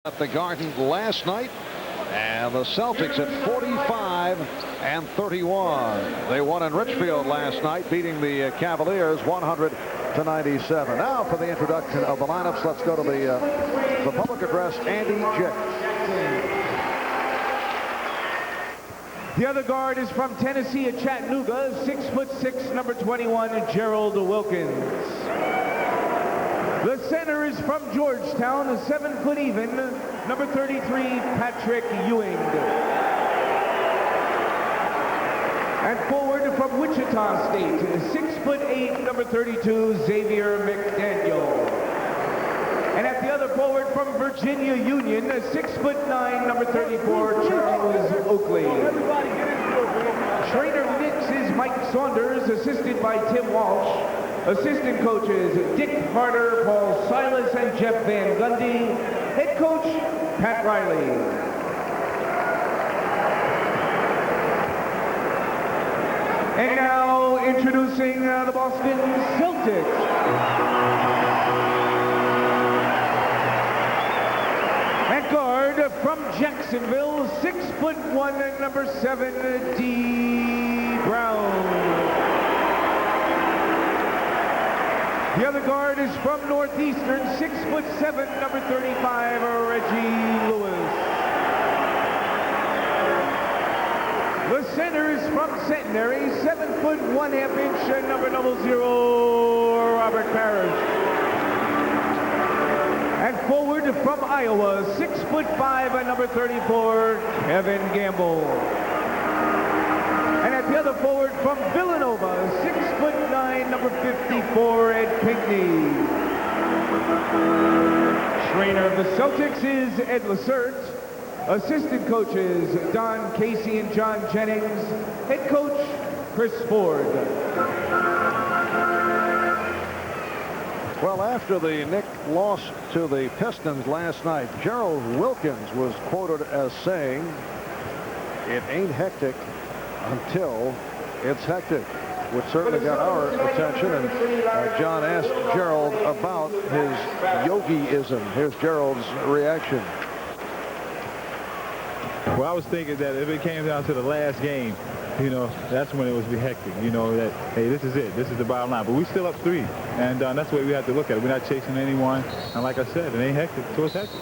At the Garden last night, and the Celtics at 45-31. They won in Richfield last night, beating the Cavaliers 100-97. Now for the introduction of the lineups, let's go to the public address. Andy Jick. The other guard is from Tennessee at Chattanooga, 6'6", number 21, Gerald Wilkins. The center is from Georgetown, a 7-foot even, number 33, Patrick Ewing. And forward from Wichita State, 6'8", number 32, Xavier McDaniel. And at the other forward from Virginia Union, 6'9", number 34, Charles Oakley. Trainer of Knicks is Mike Saunders, assisted by Tim Walsh. Assistant coaches Dick Harder, Paul Silas, and Jeff Van Gundy. Head coach Pat Riley. And now introducing the Boston Celtics. At guard from Jacksonville, 6'1", number 7, D. Brown. The other guard is from Northeastern, 6'7", number 35, Reggie Lewis. The center is from Centenary, 7'1½", number 00, Robert Parrish. And forward from Iowa, 6'5", number 34, Kevin Gamble. And at the other forward from Villanova, 6'9", number 54, Ed Pinckney. Trainer of the Celtics is Ed Lacerte. Assistant coaches Don Casey and John Jennings. Head coach Chris Ford. Well, after the Knicks loss to the Pistons last night, Gerald Wilkins was quoted as saying, "It ain't hectic until it's hectic," which certainly got our attention. And John asked Gerald about his yogi-ism. Here's Gerald's reaction. Well, I was thinking that if it came down to the last game, you know, that's when it was be hectic. You know, that, hey, this is it. This is the bottom line. But we still up 3. And that's the way we have to look at it. We're not chasing anyone. And like I said, it ain't hectic until it's hectic.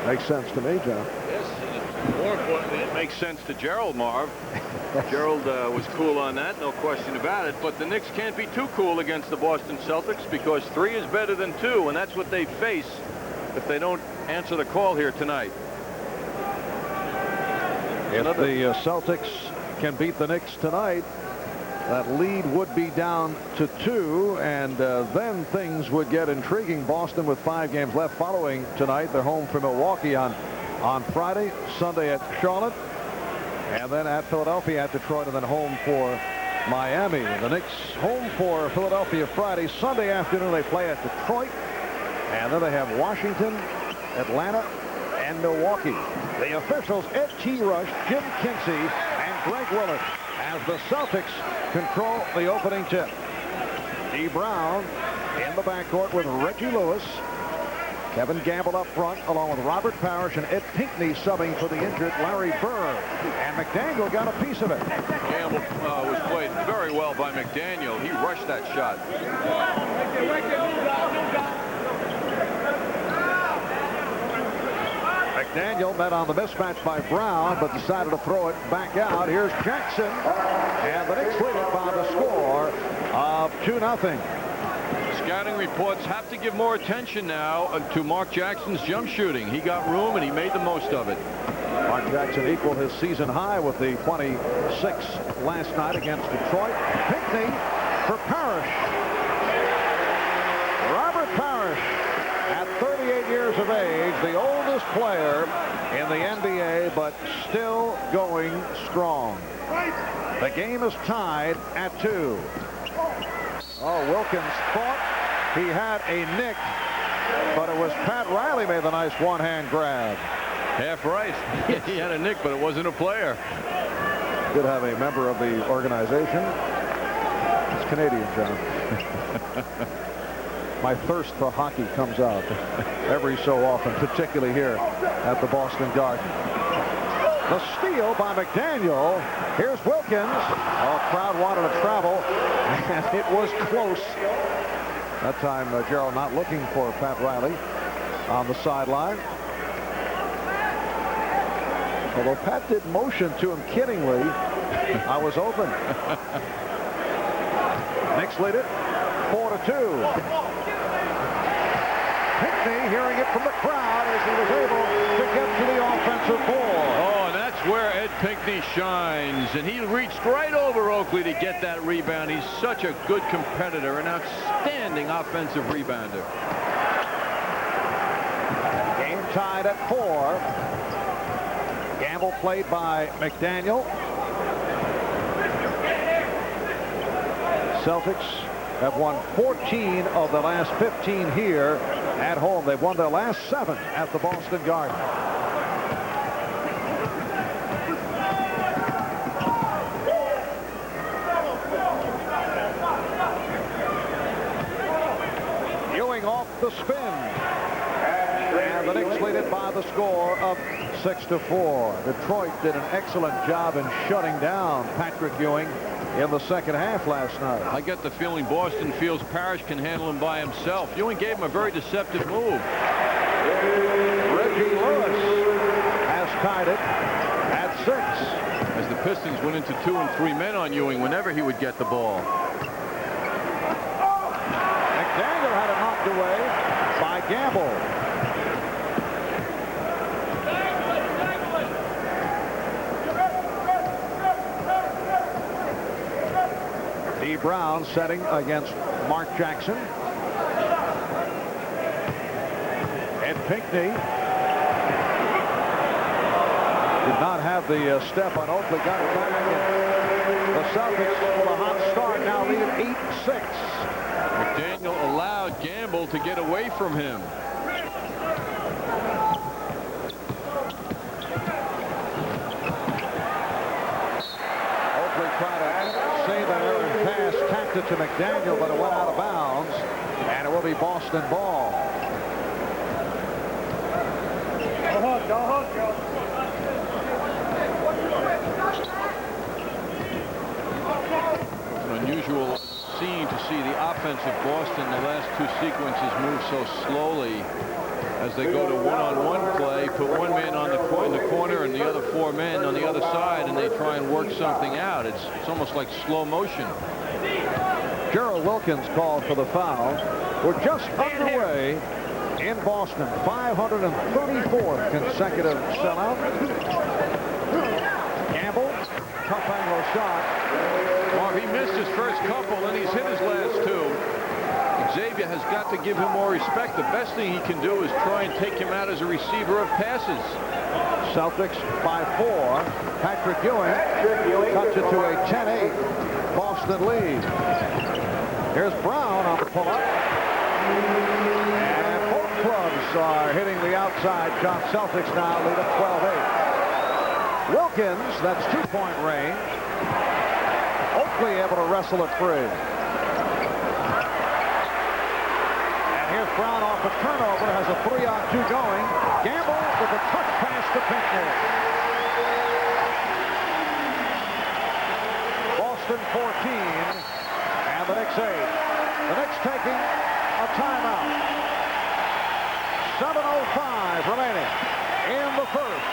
Makes sense to me, John. More importantly, it makes sense to Gerald, Marv. Gerald was cool on that, no question about it. But the Knicks can't be too cool against the Boston Celtics because 3 is better than 2, and that's what they face if they don't answer the call here tonight. If the Celtics can beat the Knicks tonight, that lead would be down to 2, and then things would get intriguing. Boston with 5 games left following tonight. They're home for Milwaukee on Friday, Sunday at Charlotte, and then at Philadelphia, at Detroit, and then home for Miami. The Knicks home for Philadelphia Friday. Sunday afternoon they play at Detroit, and then they have Washington, Atlanta, and Milwaukee. The officials, Ed T. Rush, Jim Kinsey, and Greg Willett, as the Celtics control the opening tip. D. Brown in the backcourt with Reggie Lewis. Kevin Gamble up front, along with Robert Parrish and Ed Pinckney subbing for the injured Larry Bird. And McDaniel got a piece of it. Gamble was played very well by McDaniel. He rushed that shot. McDaniel met on the mismatch by Brown, but decided to throw it back out. Here's Jackson, and the Knicks lead it by the score of 2-0. Scouting reports have to give more attention now to Mark Jackson's jump shooting. He got room and he made the most of it. Mark Jackson equaled his season high with the 26 last night against Detroit. Pinckney for Parrish. Robert Parrish, at 38 years of age, the oldest player in the NBA, but still going strong. The game is tied at 2. Oh, Wilkins thought he had a nick, but it was Pat Riley made the nice one-hand grab. Half right. He had a nick, but it wasn't a player. Did have a member of the organization. It's Canadian, John. My thirst for hockey comes out every so often, particularly here at the Boston Garden. The steal by McDaniel. Here's Wilkins. Oh, crowd wanted to travel, and it was close. That time, Gerald not looking for Pat Riley on the sideline. Although Pat did motion to him kiddingly, I was open. Knicks lead it 4-2. Pinckney hearing it from the crowd as he was able to get to the offensive board. Oh, and that's where Ed Pinckney shines. And he reached right over Oakley to get that rebound. He's such a good competitor, an outstanding offensive rebounder. Game tied at 4. Gamble played by McDaniel. Celtics have won 14 of the last 15 here at home. They've won their last 7 at the Boston Garden. Ewing off the spin. And the Knicks lead it by the score of 6-4. Detroit did an excellent job in shutting down Patrick Ewing in the second half last night. I get the feeling Boston feels Parrish can handle him by himself. Ewing gave him a very deceptive move. Reggie Lewis has tied it at 6. As the Pistons went into 2 and 3 men on Ewing whenever he would get the ball. McDaniel had it knocked away by Gamble. D. Brown setting against Mark Jackson. Ed Pinckney did not have the step on Oakley. Got it back. And the Celtics with a hot start now lead it 8-6. McDaniel allowed Gamble to get away from him. Oakley tried to save an errant pass, tapped it to McDaniel, but it went out of bounds, and it will be Boston ball. It's an unusual scene to see the offense of Boston. The last 2 sequences move so slowly as they go to one-on-one play, put one man on in the corner and the other 4 men on the other side, and they try and work something out. It's almost like slow motion. Gerald Wilkins called for the foul. We're just underway in Boston. 534th consecutive sellout. Gamble, tough angle shot. Well, he missed his first couple, and he's hit his last 2. Xavier has got to give him more respect. The best thing he can do is try and take him out as a receiver of passes. Celtics by 4. Patrick Ewing cuts it to a 10-8 Boston lead. Here's Brown on the pull-up. And both clubs are hitting the outside shot. Celtics now lead at 12-8. Wilkins, that's 2-point range. Oakley able to wrestle it free. Here's Brown off a turnover, has a 3-on-2 going. Gamble with a touch pass to Pinckney. Boston 14, and the Knicks 8. The Knicks taking a timeout. 7:05 remaining in the first.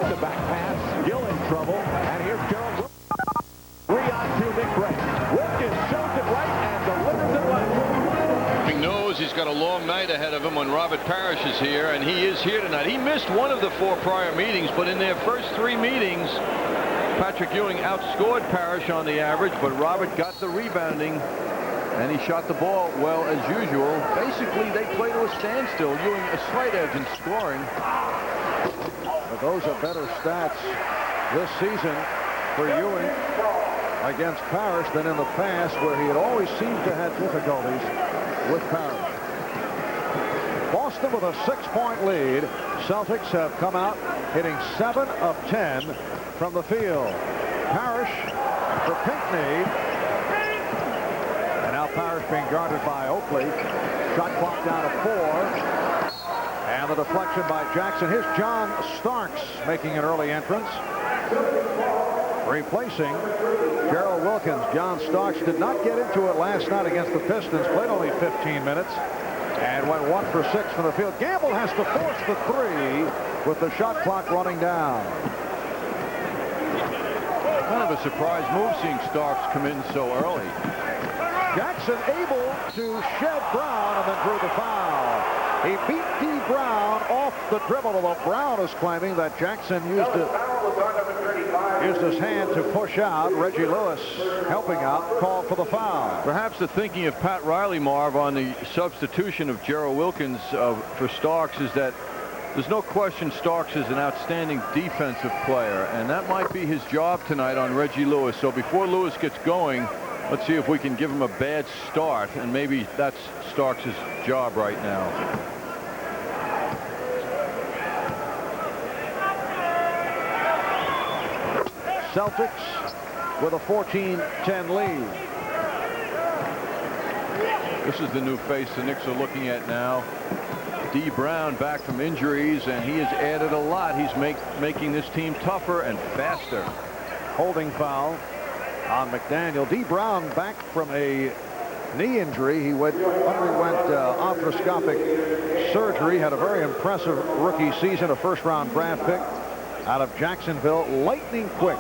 The back pass, Gill in trouble, and here's Gerald. 3-on-2 Knick break. Wilkins shows it right and delivers it left. He knows he's got a long night ahead of him when Robert Parrish is here, and he is here tonight. He missed one of the 4 prior meetings, but in their first 3 meetings, Patrick Ewing outscored Parrish on the average, but Robert got the rebounding, and he shot the ball well as usual. Basically, they play to a standstill. Ewing a slight edge in scoring. But those are better stats this season for Ewing against Parrish than in the past, where he had always seemed to have difficulties with Parrish. Boston with a 6-point lead. Celtics have come out hitting 7 of 10 from the field. Parrish for Pinckney, Parrish being guarded by Oakley. Shot clock down to 4. And the deflection by Jackson. Here's John Starks making an early entrance. Replacing Gerald Wilkins. John Starks did not get into it last night against the Pistons. Played only 15 minutes. And went 1 for 6 from the field. Gamble has to force the 3 with the shot clock running down. Kind of a surprise move seeing Starks come in so early. Jackson able to shed Brown and then drew the foul. He beat D. Brown off the dribble, although Brown is claiming that Jackson used his hand to push out. Reggie Lewis helping out, called for the foul. Perhaps the thinking of Pat Riley, Marv, on the substitution of Gerald Wilkins for Starks is that there's no question Starks is an outstanding defensive player, and that might be his job tonight on Reggie Lewis. So before Lewis gets going, let's see if we can give him a bad start, and maybe that's Starks' job right now. Celtics with a 14-10 lead. This is the new face the Knicks are looking at now. D. Brown back from injuries, and he has added a lot. He's making this team tougher and faster. Holding foul on McDaniel. D. Brown back from a knee injury. He underwent arthroscopic surgery. Had a very impressive rookie season, a first-round draft pick out of Jacksonville. Lightning quick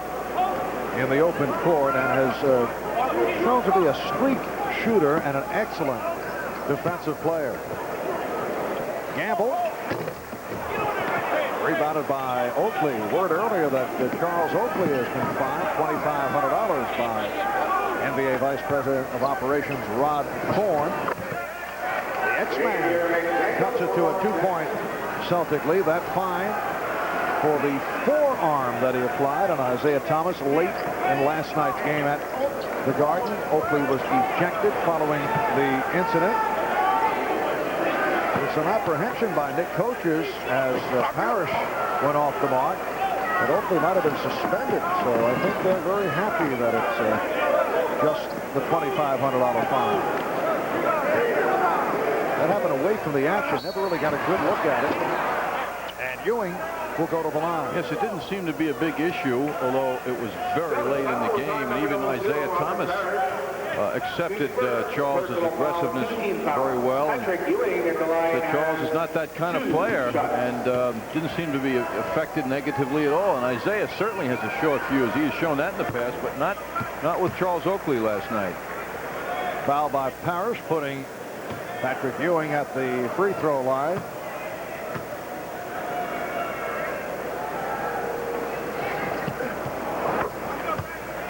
in the open court, and has shown to be a streak shooter and an excellent defensive player. Gamble. Rebounded by Oakley. Word earlier that Charles Oakley has been fined $2,500 by NBA Vice President of Operations Rod Korn. The X-Man cuts it to a 2-point Celtic lead. That fine for the forearm that he applied on Isaiah Thomas late in last night's game at the Garden. Oakley was ejected following the incident. Some apprehension by Nick coaches as Parrish went off the mark, and Oakley might have been suspended. So I think they're very happy that it's just the $2,500 fine. That happened away from the action. Never really got a good look at it. And Ewing will go to the line. Yes, it didn't seem to be a big issue, although it was very late in the game, and even Isaiah Thomas accepted Charles's aggressiveness very well, and said Charles is not that kind of player, and didn't seem to be affected negatively at all. And Isaiah certainly has a short fuse. He has shown that in the past, but not with Charles Oakley last night. Foul by Parrish, putting Patrick Ewing at the free throw line.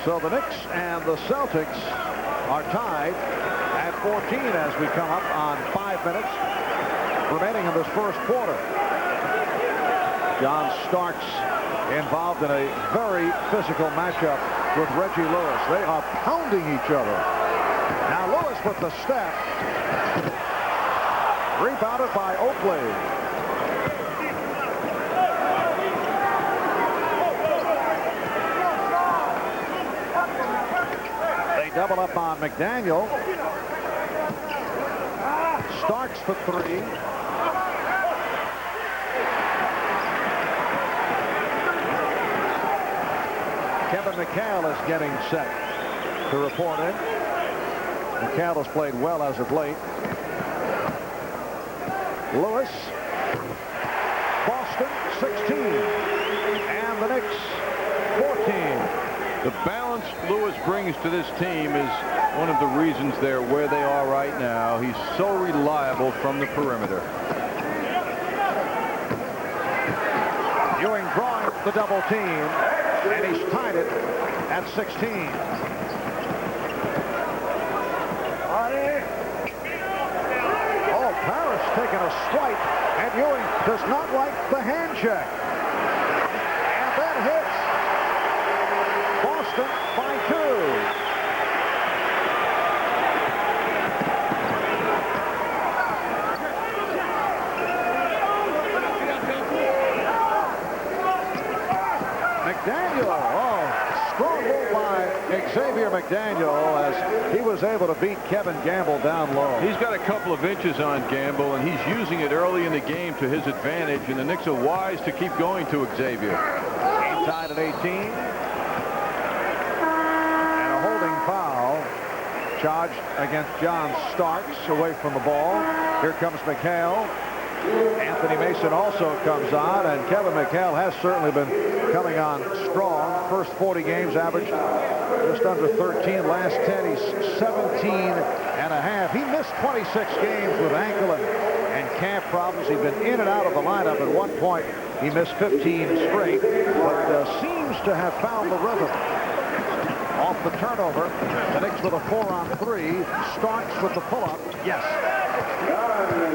So the Knicks and the Celtics are tied at 14 as we come up on 5 minutes remaining in this first quarter. John Starks involved in a very physical matchup with Reggie Lewis. They are pounding each other. Now Lewis with the step. Rebounded by Oakley. Double up on McDaniel. Starks for 3. Kevin McHale is getting set to report in. McHale has played well as of late. Lewis. Boston 16. And the Knicks 14. The balance Lewis brings to this team is one of the reasons they're where they are right now. He's so reliable from the perimeter. Ewing drawing the double team, and he's tied it at 16. Oh, Parrish taking a swipe, and Ewing does not like the hand check. And that hits. Boston by 2. McDaniel, strong move by Xavier McDaniel as he was able to beat Kevin Gamble down low. He's got a couple of inches on Gamble, and he's using it early in the game to his advantage, and the Knicks are wise to keep going to Xavier. Game tied at 18. And a holding foul charged against John Starks away from the ball. Here comes McHale. Anthony Mason also comes on, and Kevin McHale has certainly been coming on strong. First 40 games averaged just under 13. Last 10, he's 17 and a half. He missed 26 games with ankle and calf problems. He's been in and out of the lineup. At one point, he missed 15 straight, but seems to have found the rhythm. Off the turnover, the Knicks with a 4-on-3. Starks with the pull-up. Yes.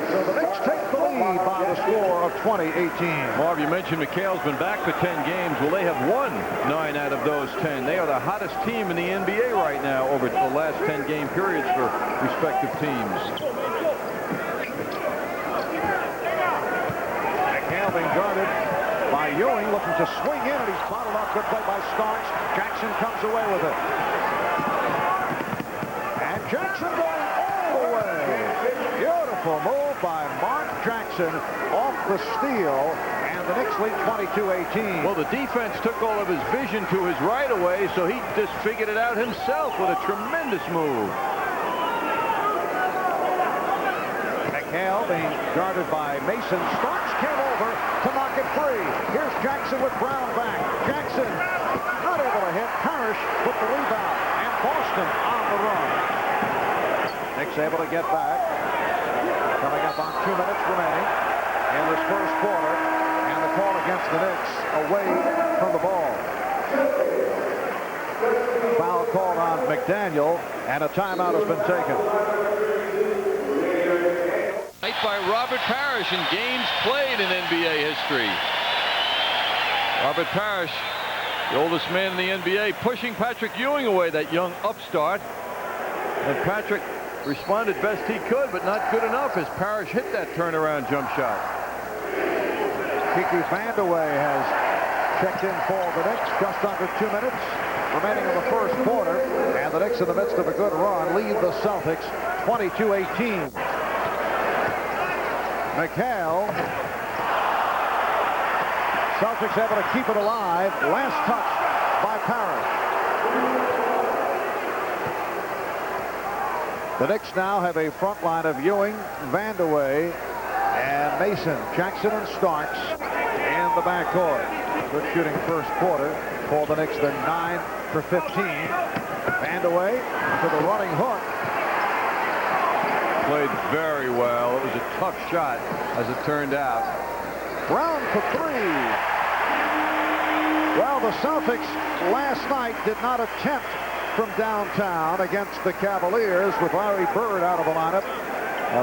So the Knicks take the lead by the score of 20-18. Marv, you mentioned McHale's been back for 10 games. Well, they have won 9 out of those 10. They are the hottest team in the NBA right now over the last 10-game periods for respective teams. McHale being guarded by Ewing, looking to swing in, and he's bottled up. Good play by Starks. Jackson comes away with it. And Jackson going all the way. Beautiful move by Mark Jackson off the steal, and the Knicks lead 22-18. Well, the defense took all of his vision to his right away, so he just figured it out himself with a tremendous move. McHale being guarded by Mason. Starks came over to knock it free. Here's Jackson with Brown back. Jackson not able to hit. Parrish with the rebound, and Boston on the run. Knicks able to get back. Coming up on 2 minutes remaining in this first quarter, and the call against the Knicks away from the ball. Foul called on McDaniel, and a timeout has been taken. By Robert Parrish in games played in NBA history. Robert Parrish, the oldest man in the NBA, pushing Patrick Ewing away, that young upstart. And Patrick responded best he could, but not good enough as Parrish hit that turnaround jump shot. Kiki Vandeweghe has checked in for the Knicks. Just under 2 minutes remaining in the first quarter, and the Knicks in the midst of a good run lead the Celtics 22-18. McHale. Celtics able to keep it alive. Last touch by Parrish. The Knicks now have a front line of Ewing, Vandeweghe, and Mason. Jackson and Starks in the backcourt. Good shooting first quarter for the Knicks. They're 9 for 15. Vandeweghe to the running hook. Played very well. It was a tough shot, as it turned out. Brown for 3. Well, the Celtics last night did not attempt from downtown against the Cavaliers with Larry Bird out of the lineup.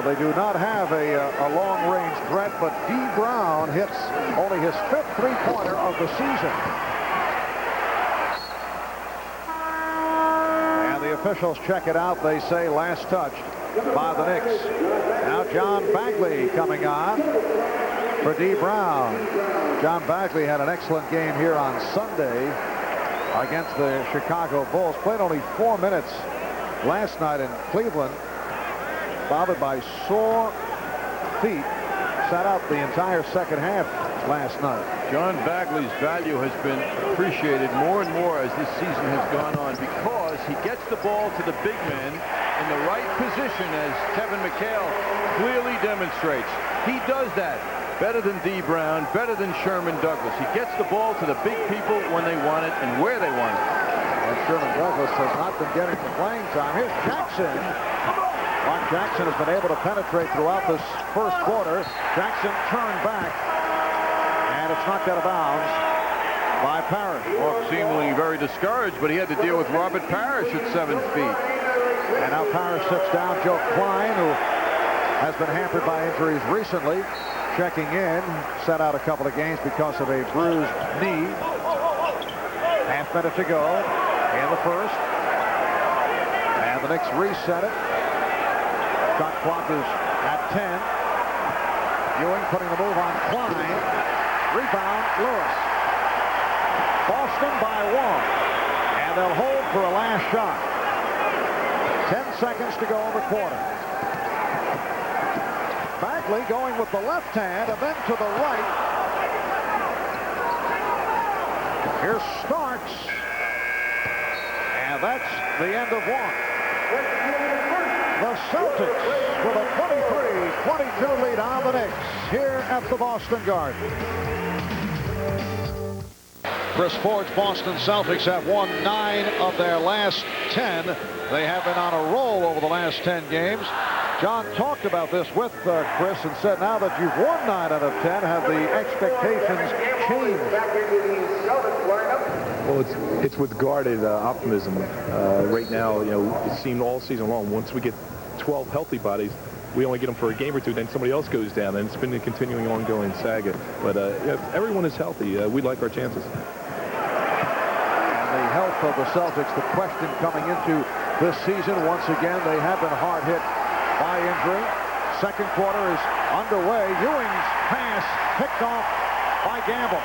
They do not have a long-range threat, but D. Brown hits only his 5th three-pointer of the season. And the officials check it out. They say last touch by the Knicks. Now John Bagley coming on for D. Brown. John Bagley had an excellent game here on Sunday against the Chicago Bulls. Played only 4 minutes last night in Cleveland. Bothered by sore feet. Sat out the entire second half last night. John Bagley's value has been appreciated more and more as this season has gone on because he gets the ball to the big men in the right position, as Kevin McHale clearly demonstrates. He does that better than D. Brown, better than Sherman Douglas. He gets the ball to the big people when they want it and where they want it. And Sherman Douglas has not been getting the playing time. Here's Jackson. Mark Jackson has been able to penetrate throughout this first quarter. Jackson turned back, and it's knocked out of bounds by Parrish. Well, seemingly very discouraged, but he had to deal with Robert Parrish at 7 feet. And now Parrish sits down. Joe Klein, who has been hampered by injuries recently, checking in. Sat out a couple of games because of a bruised knee. Half minute to go in the first. And the Knicks reset it. Shot clock is at 10. Ewing putting the move on Klein. Rebound, Lewis. Boston by 1. And they'll hold for a last shot. 10 seconds to go in the quarter. Bagley going with the left hand and then to the right. Here's Starks. And that's the end of one. The Celtics with a 23-22 lead on the Knicks here at the Boston Garden. Chris Ford's Boston Celtics have won 9 of their last 10. They have been on a roll over the last 10 games. John talked about this with Chris and said now that you've won 9 out of 10, have the expectations changed? Well, it's with guarded optimism. Right now, you know, it seemed all season long, once we get 12 healthy bodies, we only get them for a game or two, then somebody else goes down, and it's been a continuing, ongoing saga. But if everyone is healthy, we like our chances. And the health of the Celtics, the question coming into this season, once again, they have been hard hit by injury. Second quarter is underway. Ewing's pass picked off by Gamble.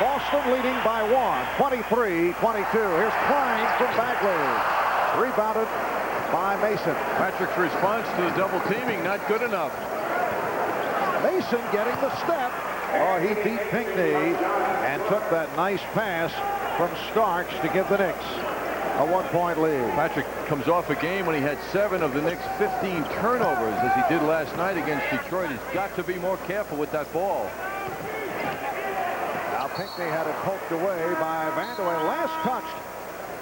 Boston leading by 1, 23-22. Here's Klein from Bagley. Rebounded by Mason. Patrick's response to the double teaming, not good enough. Mason getting the step. Oh, he beat Pinckney and took that nice pass from Starks to give the Knicks a 1-point lead. Patrick comes off a game when he had 7 of the Knicks' 15 turnovers, as he did last night against Detroit. He's got to be more careful with that ball. Now Pinckney had it poked away by Vandeweghe. Last touched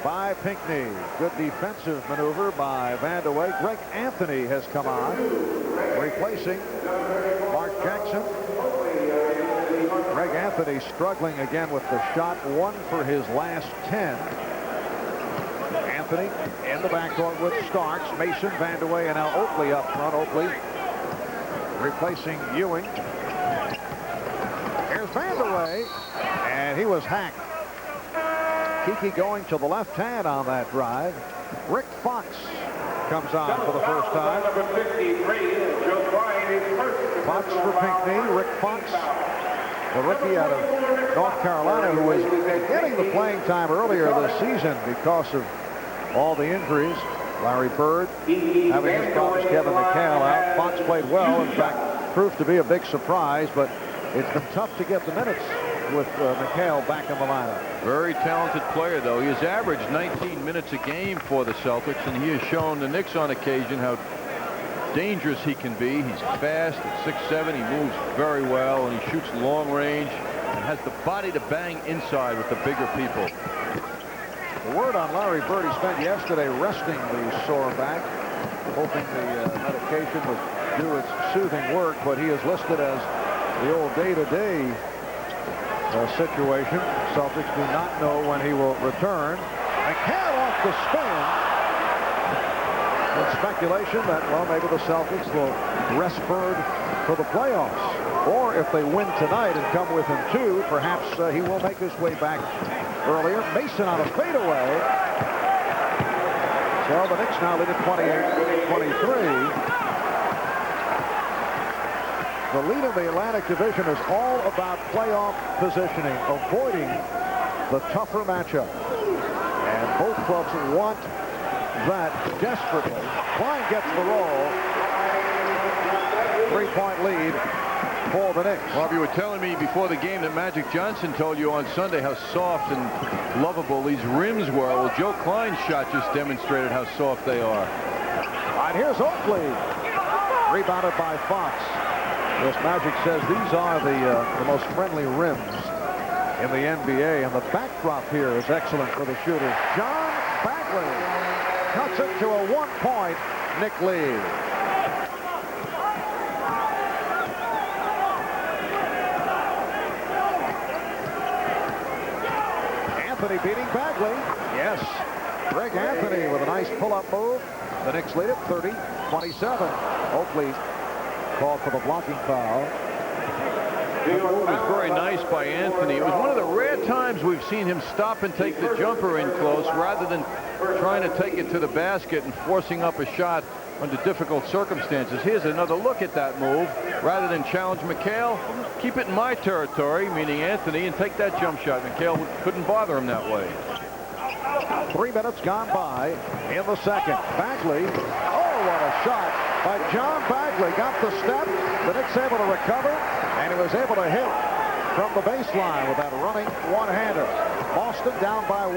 by Pinckney. Good defensive maneuver by Vandeweghe. Greg Anthony has come on, replacing Mark Jackson. Greg Anthony struggling again with the shot, 1 for his last 10. Anthony in the backcourt with Starks, Mason, Vandeweghe, and now Oakley up front. Oakley replacing Ewing. Here's Vandeweghe, and he was hacked. Kiki going to the left hand on that drive. Rick Fox comes on for the first time. Fox for Pinckney. Rick Fox, the rookie out of North Carolina, who was getting the playing time earlier this season because of all the injuries. Larry Bird having his problems, Kevin McHale out. Fox played well, in fact, proved to be a big surprise, but it's been tough to get the minutes with McHale back in the lineup. Very talented player, though. He has averaged 19 minutes a game for the Celtics, and he has shown the Knicks on occasion how dangerous he can be. He's fast at 6'7". He moves very well, and he shoots long range and has the body to bang inside with the bigger people. The word on Larry Bird, he spent yesterday resting the sore back, hoping the medication would do its soothing work, but he is listed as the old day-to-day situation. Celtics do not know when he will return. McHale off the spin. And speculation that, well, maybe the Celtics will rest Bird for the playoffs. Or if they win tonight and come within 2, perhaps he will make his way back earlier. Mason on a fadeaway. So the Knicks now lead at 28-23. The lead in the Atlantic Division is all about playoff positioning, avoiding the tougher matchup. And both clubs want that desperately. Klein gets the roll. 3-point lead for the Knicks. Bob, you were telling me before the game that Magic Johnson told you on Sunday how soft and lovable these rims were. Well, Joe Klein's shot just demonstrated how soft they are. All right, here's Oakley. Rebounded by Fox. This Magic says these are the most friendly rims in the NBA, and the backdrop here is excellent for the shooters. John Bagley cuts it to a 1-point Knick lead. Anthony beating Bagley. Yes. Greg Anthony with a nice pull-up move. The Knicks lead it 30-27. Oakley called for the blocking foul. The move was very nice by Anthony. It was one of the rare times we've seen him stop and take the jumper in close rather than trying to take it to the basket and forcing up a shot under difficult circumstances. Here's another look at that move. Rather than challenge McHale, keep it in my territory, meaning Anthony, and take that jump shot. McHale couldn't bother him that way. 3 minutes gone by in the second. Bagley, oh, what a shot by John Bagley. Got the step. The Knicks able to recover, and he was able to hit from the baseline with that running one-hander. Boston down by 1.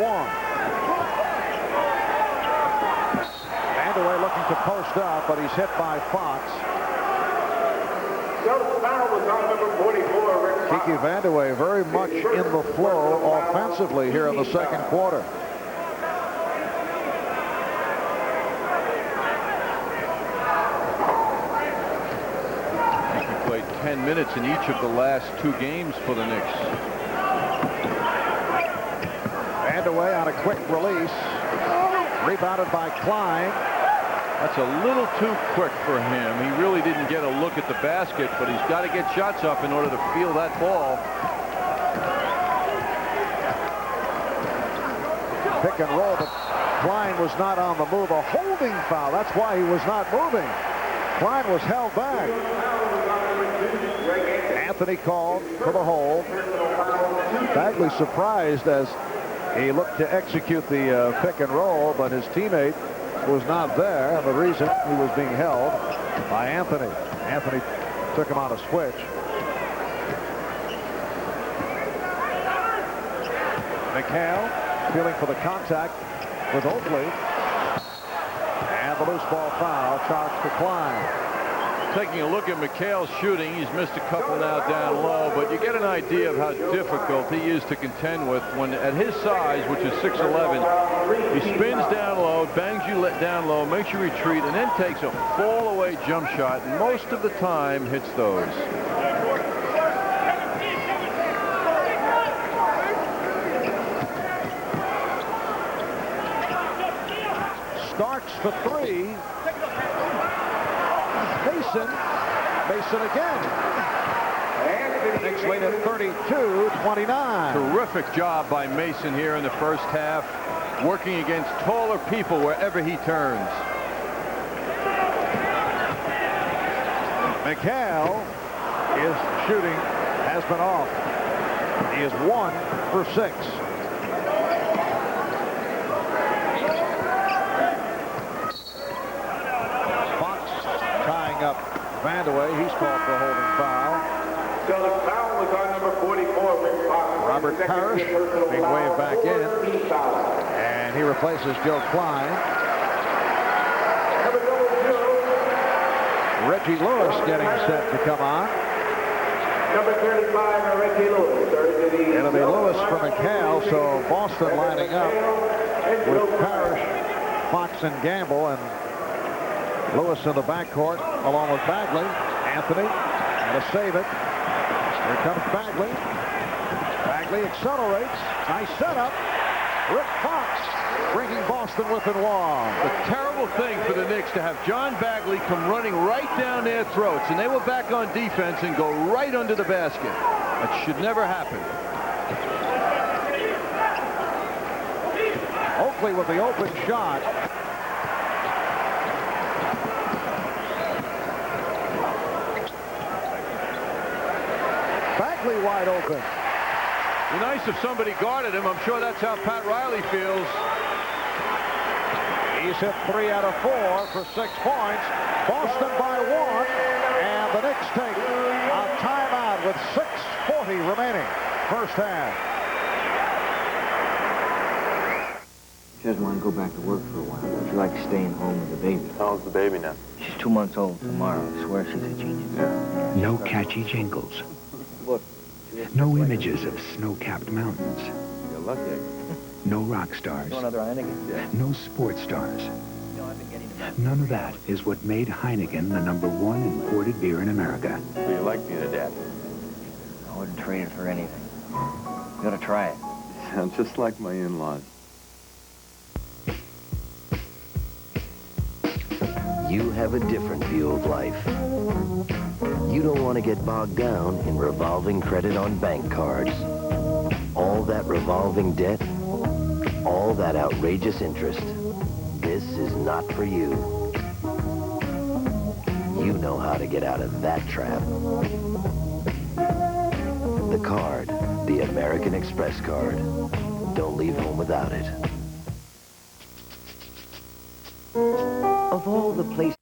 Vandeweghe looking to post up, but he's hit by Fox. Kiki Vandeweghe very much in the flow offensively here in the second quarter. He played 10 minutes in each of the last 2 games for the Knicks. Vandeweghe on a quick release. Rebounded by Klein. That's a little too quick for him. He really didn't get a look at the basket, but he's got to get shots up in order to feel that ball. Pick and roll, but Klein was not on the move. A holding foul. That's why he was not moving. Klein was held back. Anthony called for the hold. Bagley surprised as he looked to execute the pick and roll, but his teammate was not there. The reason he was being held by Anthony. Anthony took him on a switch. McHale feeling for the contact with Oakley. And the loose ball foul charged to Klein. Taking a look at McHale's shooting, he's missed a couple now down low, but you get an idea of how difficult he is to contend with when at his size, which is 6'11", he spins down low, bangs you down low, makes you retreat, and then takes a fall-away jump shot, and most of the time hits those. Starks for 3. Mason again. Knicks lead at 32-29. Terrific job by Mason here in the first half, working against taller people wherever he turns. McHale, his shooting has been off. He is 1 for 6. Up Vandeweghe, he's called for a holding foul. So the foul was on number 44. Robert Parrish being waved back in, and he replaces Joe Klein. Reggie Lewis getting set to come on. Number 35, Reggie Lewis. It'll be Lewis for McHale, so Boston lining up with Parrish, Fox, and Gamble, and Lewis in the backcourt along with Bagley. Anthony and to save it. Here comes Bagley. Bagley accelerates. Nice setup. Rick Fox bringing Boston within 1. The terrible thing for the Knicks to have John Bagley come running right down their throats, and they were back on defense and go right under the basket. That should never happen. Oakley with the open shot. Bagley wide open. Be nice if somebody guarded him. I'm sure that's how Pat Riley feels. He's hit 3 out of 4 for 6 points. Boston by 1, and the Knicks take a timeout with 6:40 remaining. First half. She doesn't want to go back to work for a while. She likes staying home with the baby. How old's the baby now? She's 2 months old tomorrow. I swear she's a genius. Yeah. No catchy jingles. Look. No images of snow-capped mountains. You're lucky. No rock stars. Another Heineken? Yeah. No sports stars. No, I've been getting them. None of that is what made Heineken the #1 imported beer in America. Well, you like being a dad. I wouldn't trade it for anything. You gotta try it. Sounds just like my in-laws. You have a different view of life. You don't want to get bogged down in revolving credit on bank cards. All that revolving debt, all that outrageous interest. This is not for you. You know how to get out of that trap. The card, the American Express card. Don't leave home without it. Of all the places...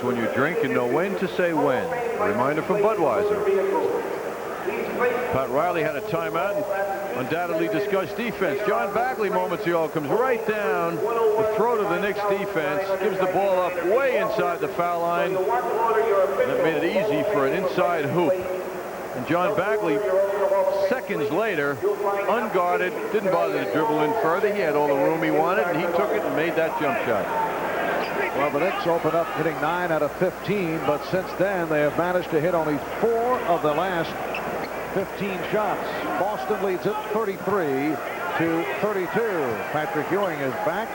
When you drink and know when to say when. A reminder from Budweiser. Pat Riley had a timeout and undoubtedly discussed defense. John Bagley moments ago comes right down the throat of the Knicks defense, gives the ball up way inside the foul line. And that made it easy for an inside hoop. And John Bagley, seconds later, unguarded, didn't bother to dribble in further. He had all the room he wanted, and he took it and made that jump shot. Well, the Knicks opened up hitting 9 out of 15, but since then they have managed to hit only 4 of the last 15 shots. Boston leads it 33 to 32. Patrick Ewing is back.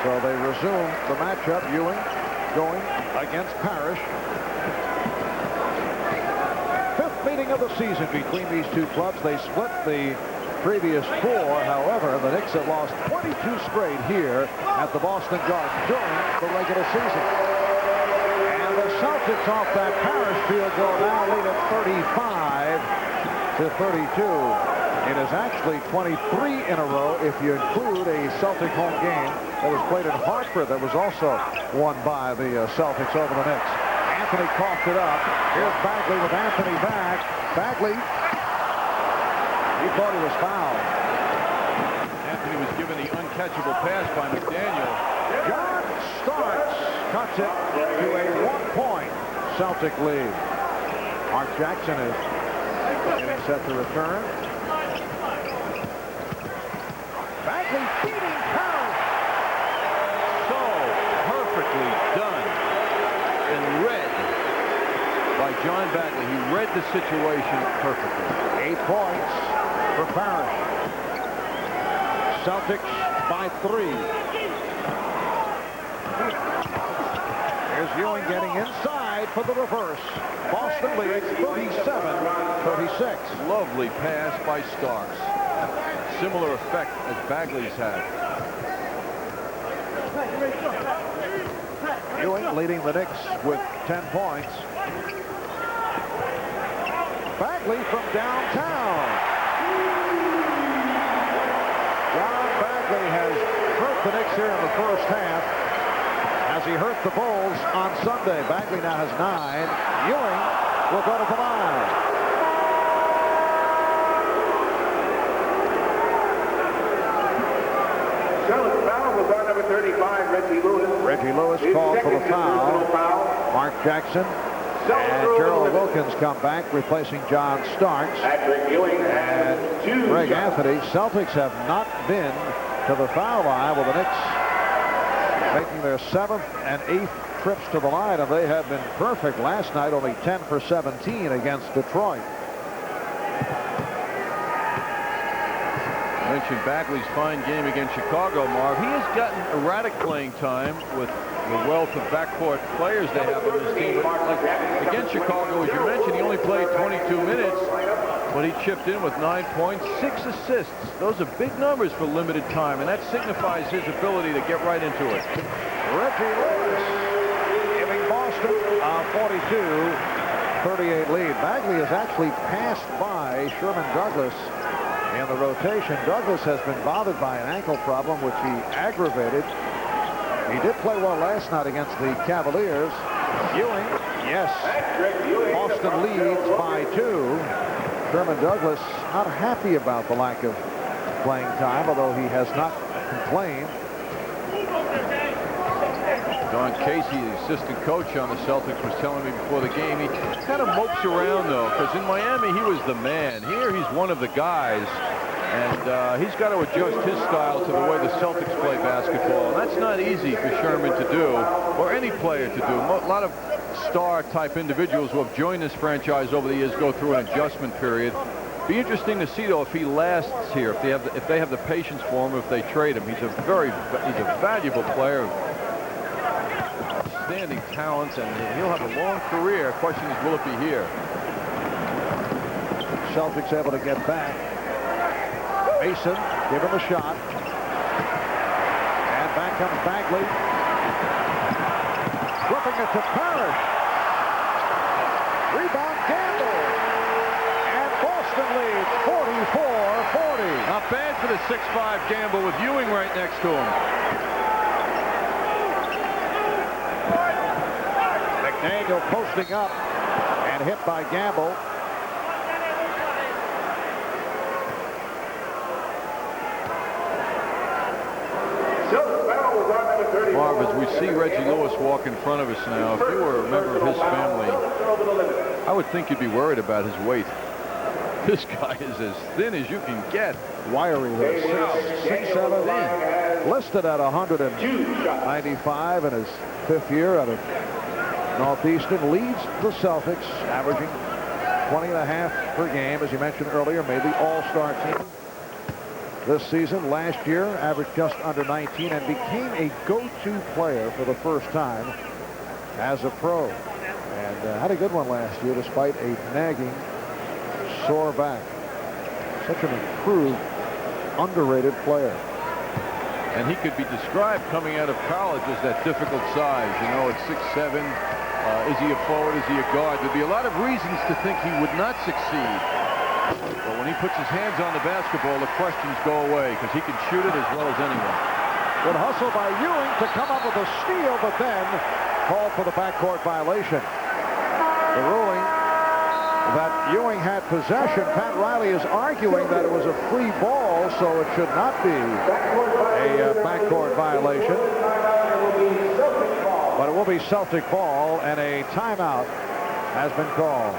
So they resume the matchup. Ewing going against Parrish. 5th meeting of the season between these two clubs. They split the previous 4. However, the Knicks have lost 22 straight here at the Boston Garden during the regular season. And the Celtics off that Parrish field goal now lead at 35 to 32. It is actually 23 in a row if you include a Celtic home game that was played in Hartford that was also won by the Celtics over the Knicks. Anthony coughed it up. Here's Bagley with Anthony back. Bagley. He thought he was fouled. Anthony was given the uncatchable pass by McDaniel. John Starks cuts it to a 1-point Celtic lead. Mark Jackson is getting set to return. Bagley beating Parrish. So perfectly done and read by John Bagley. He read the situation perfectly. 8 points for Parrish. Celtics by 3. Here's Ewing getting inside for the reverse. Boston leads 37-36. Lovely pass by Starks. Similar effect as Bagley's had. Ewing leading the Knicks with 10 points. Bagley from downtown. John Bagley has hurt the Knicks here in the first half as he hurt the Bulls on Sunday. Bagley now has 9. Ewing will go to the line. Charlotte foul was on number 35, Reggie Lewis. Reggie Lewis called for the foul. Mark Jackson and Gerald Wilkins come back, replacing John Starks. Patrick Ewing And Greg Anthony. Celtics have not been to the foul line, with the Knicks making their 7th and 8th trips to the line, and they have been perfect last night, only 10 for 17 against Detroit. I mentioned Bagley's fine game against Chicago, Marv. He has gotten erratic playing time with the wealth of backcourt players they have on this team. But like against Chicago, as you mentioned, he only played 22 minutes, but he chipped in with 9 points, 6 assists. Those are big numbers for limited time, and that signifies his ability to get right into it. Reggie Lewis giving Boston a 42-38 lead. Bagley has actually passed by Sherman Douglas in the rotation. Douglas has been bothered by an ankle problem, which he aggravated. He did play well last night against the Cavaliers. Ewing, yes. Boston leads by 2. Sherman Douglas not happy about the lack of playing time, although he has not complained. Don Casey, the assistant coach on the Celtics, was telling me before the game, he kind of mopes around, though, because in Miami, he was the man. Here, he's one of the guys, and he's got to adjust his style to the way the Celtics play basketball, and that's not easy for Sherman to do, or any player to do. A lot of star-type individuals who have joined this franchise over the years go through an adjustment period. Be interesting to see, though, if he lasts here, if they have the patience for him, if they trade him. He's a valuable player. Outstanding talents, and he'll have a long career. Question is, will it be here? Celtics able to get back. Mason give him a shot, and back comes Bagley. Flipping it to Parrish. Rebound Gamble. And Boston leads 44-40. Not bad for the 6'5" Gamble with Ewing right next to him. McDaniel posting up and hit by Gamble. Marv, as we see Reggie Lewis walk in front of us now, if you were a member of his family, I would think you'd be worried about his weight. This guy is as thin as you can get. Wiry, 6'7", listed at 195 in his 5th year out of Northeastern. Leads the Celtics, averaging 20.5 per game, as you mentioned earlier. Made the All-Star team this season. Last year, averaged just under 19 and became a go-to player for the first time as a pro. And had a good one last year despite a nagging sore back. Such an improved, underrated player. And he could be described coming out of college as that difficult size. You know, at 6'7". Is he a forward? Is he a guard? There'd be a lot of reasons to think he would not succeed. But when he puts his hands on the basketball, the questions go away because he can shoot it as well as anyone. Good hustle by Ewing to come up with a steal, but then called for the backcourt violation. The ruling that Ewing had possession. Pat Riley is arguing that it was a free ball, so it should not be a backcourt violation. But it will be Celtic ball, and a timeout has been called.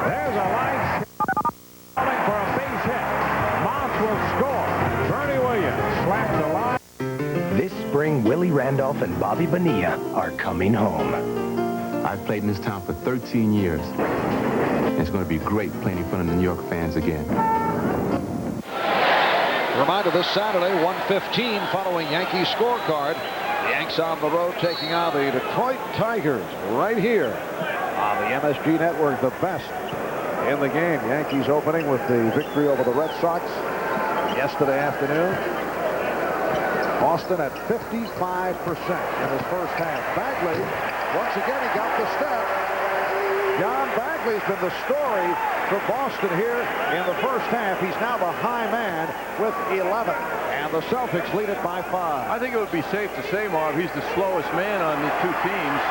There's a line calling for a base hit. Moss will score. Bernie Williams slaps the line. This spring, Willie Randolph and Bobby Bonilla are coming home. I've played in this town for 13 years. And it's going to be great playing in front of the New York fans again. Reminder this Saturday, 1:15 following Yankee scorecard. The Yanks on the road taking on the Detroit Tigers right here on the MSG Network, the best in the game. Yankees opening with the victory over the Red Sox yesterday afternoon. Boston at 55% in his first half. Bagley, once again, he got the step. John Bagley's been the story for Boston here in the first half. He's now the high man with 11. And the Celtics lead it by 5. I think it would be safe to say, Marv, he's the slowest man on the two teams.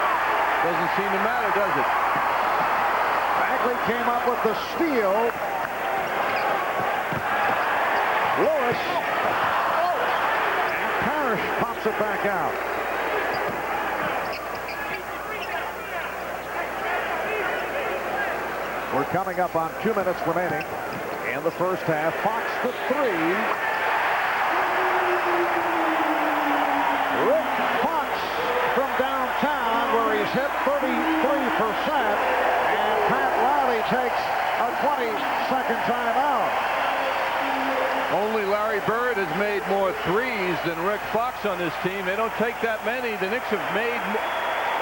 Doesn't seem to matter, does it? Bagley came up with the steal. Lewis. And Parrish pops it back out. We're coming up on 2 minutes remaining in the first half. Fox the 3. Rick Fox from downtown, where he's hit 33%. And Pat Riley takes a 20-second timeout. Only Larry Bird has made more threes than Rick Fox on this team. They don't take that many. The Knicks have made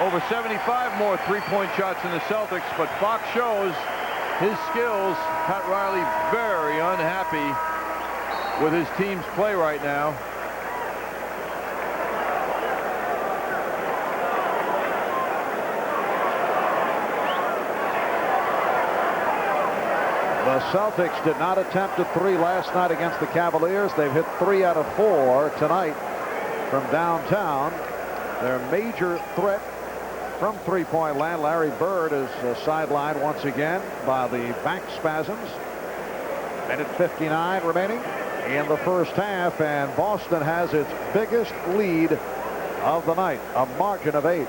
over 75 more three-point shots than the Celtics, but Fox shows his skills. Pat Riley very unhappy with his team's play right now. The Celtics did not attempt a 3 last night against the Cavaliers. They've hit 3 out of 4 tonight from downtown. Their major threat from three-point land, Larry Bird, is sidelined once again by the back spasms. Minute 59 remaining in the first half, and Boston has its biggest lead of the night, a margin of 8.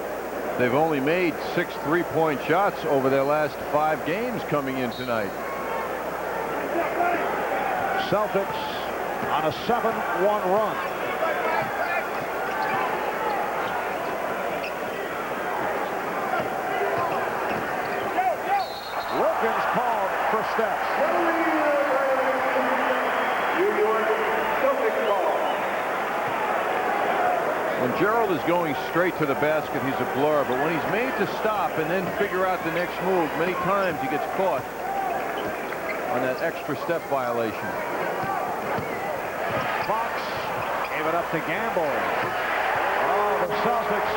They've only made 6 three-point shots over their last 5 games coming in tonight. Celtics on a 7-1 run. Wilkins called for steps. When Gerald is going straight to the basket, he's a blur, but when he's made to stop and then figure out the next move, many times he gets caught on that extra step violation. Fox it up to Gamble. Oh, the Celtics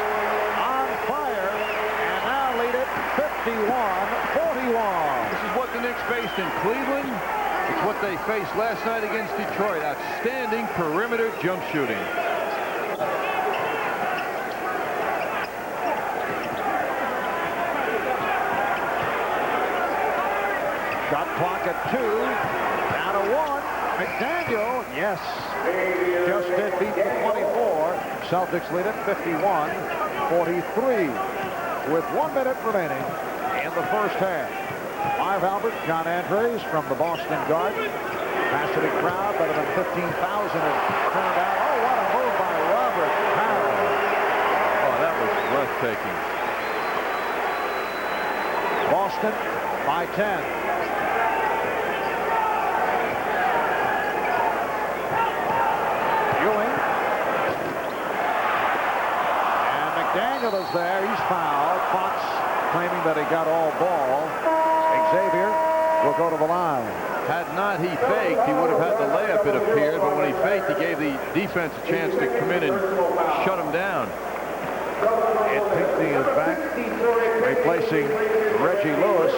on fire, and now lead it 51-41. This is what the Knicks faced in Cleveland. It's what they faced last night against Detroit. Outstanding perimeter jump shooting. Shot clock at 2. Down to 1. McDaniel, yes, just did beat the 24. Celtics lead it 51-43 with 1 minute remaining in the first half. Marv Albert, John Andres from the Boston Garden. Capacity crowd better than 15,000 and turned out. Oh, what a move by Robert Powell. Oh, that was breathtaking. Boston by 10. Daniel is there. He's fouled. Fox claiming that he got all ball. Xavier will go to the line. Had not he faked, he would have had the layup, it appeared. But when he faked, he gave the defense a chance to come in and shut him down. And Pinckney is back, replacing Reggie Lewis.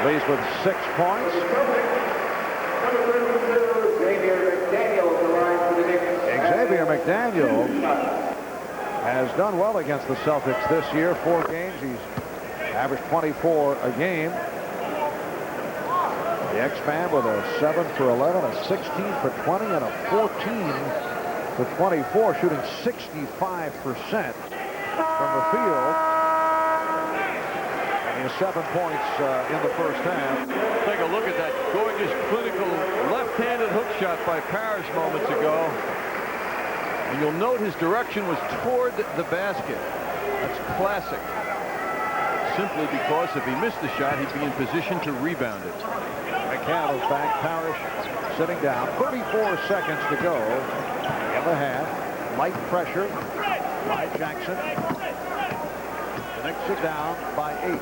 Leads with 6 points. Xavier McDaniel has done well against the Celtics this year. 4 games. He's averaged 24 a game. The X-Man with a 7 for 11, a 16 for 20, and a 14 for 24, shooting 65% from the field. And he has 7 points in the first half. Take a look at that gorgeous, clinical left-handed hook shot by Parrish moments ago. And you'll note his direction was toward the basket. That's classic. Simply because if he missed the shot, he'd be in position to rebound it. McCall is back. Parrish sitting down. 34 seconds to go in the half. Light pressure by Jackson. The Knicks are down by 8.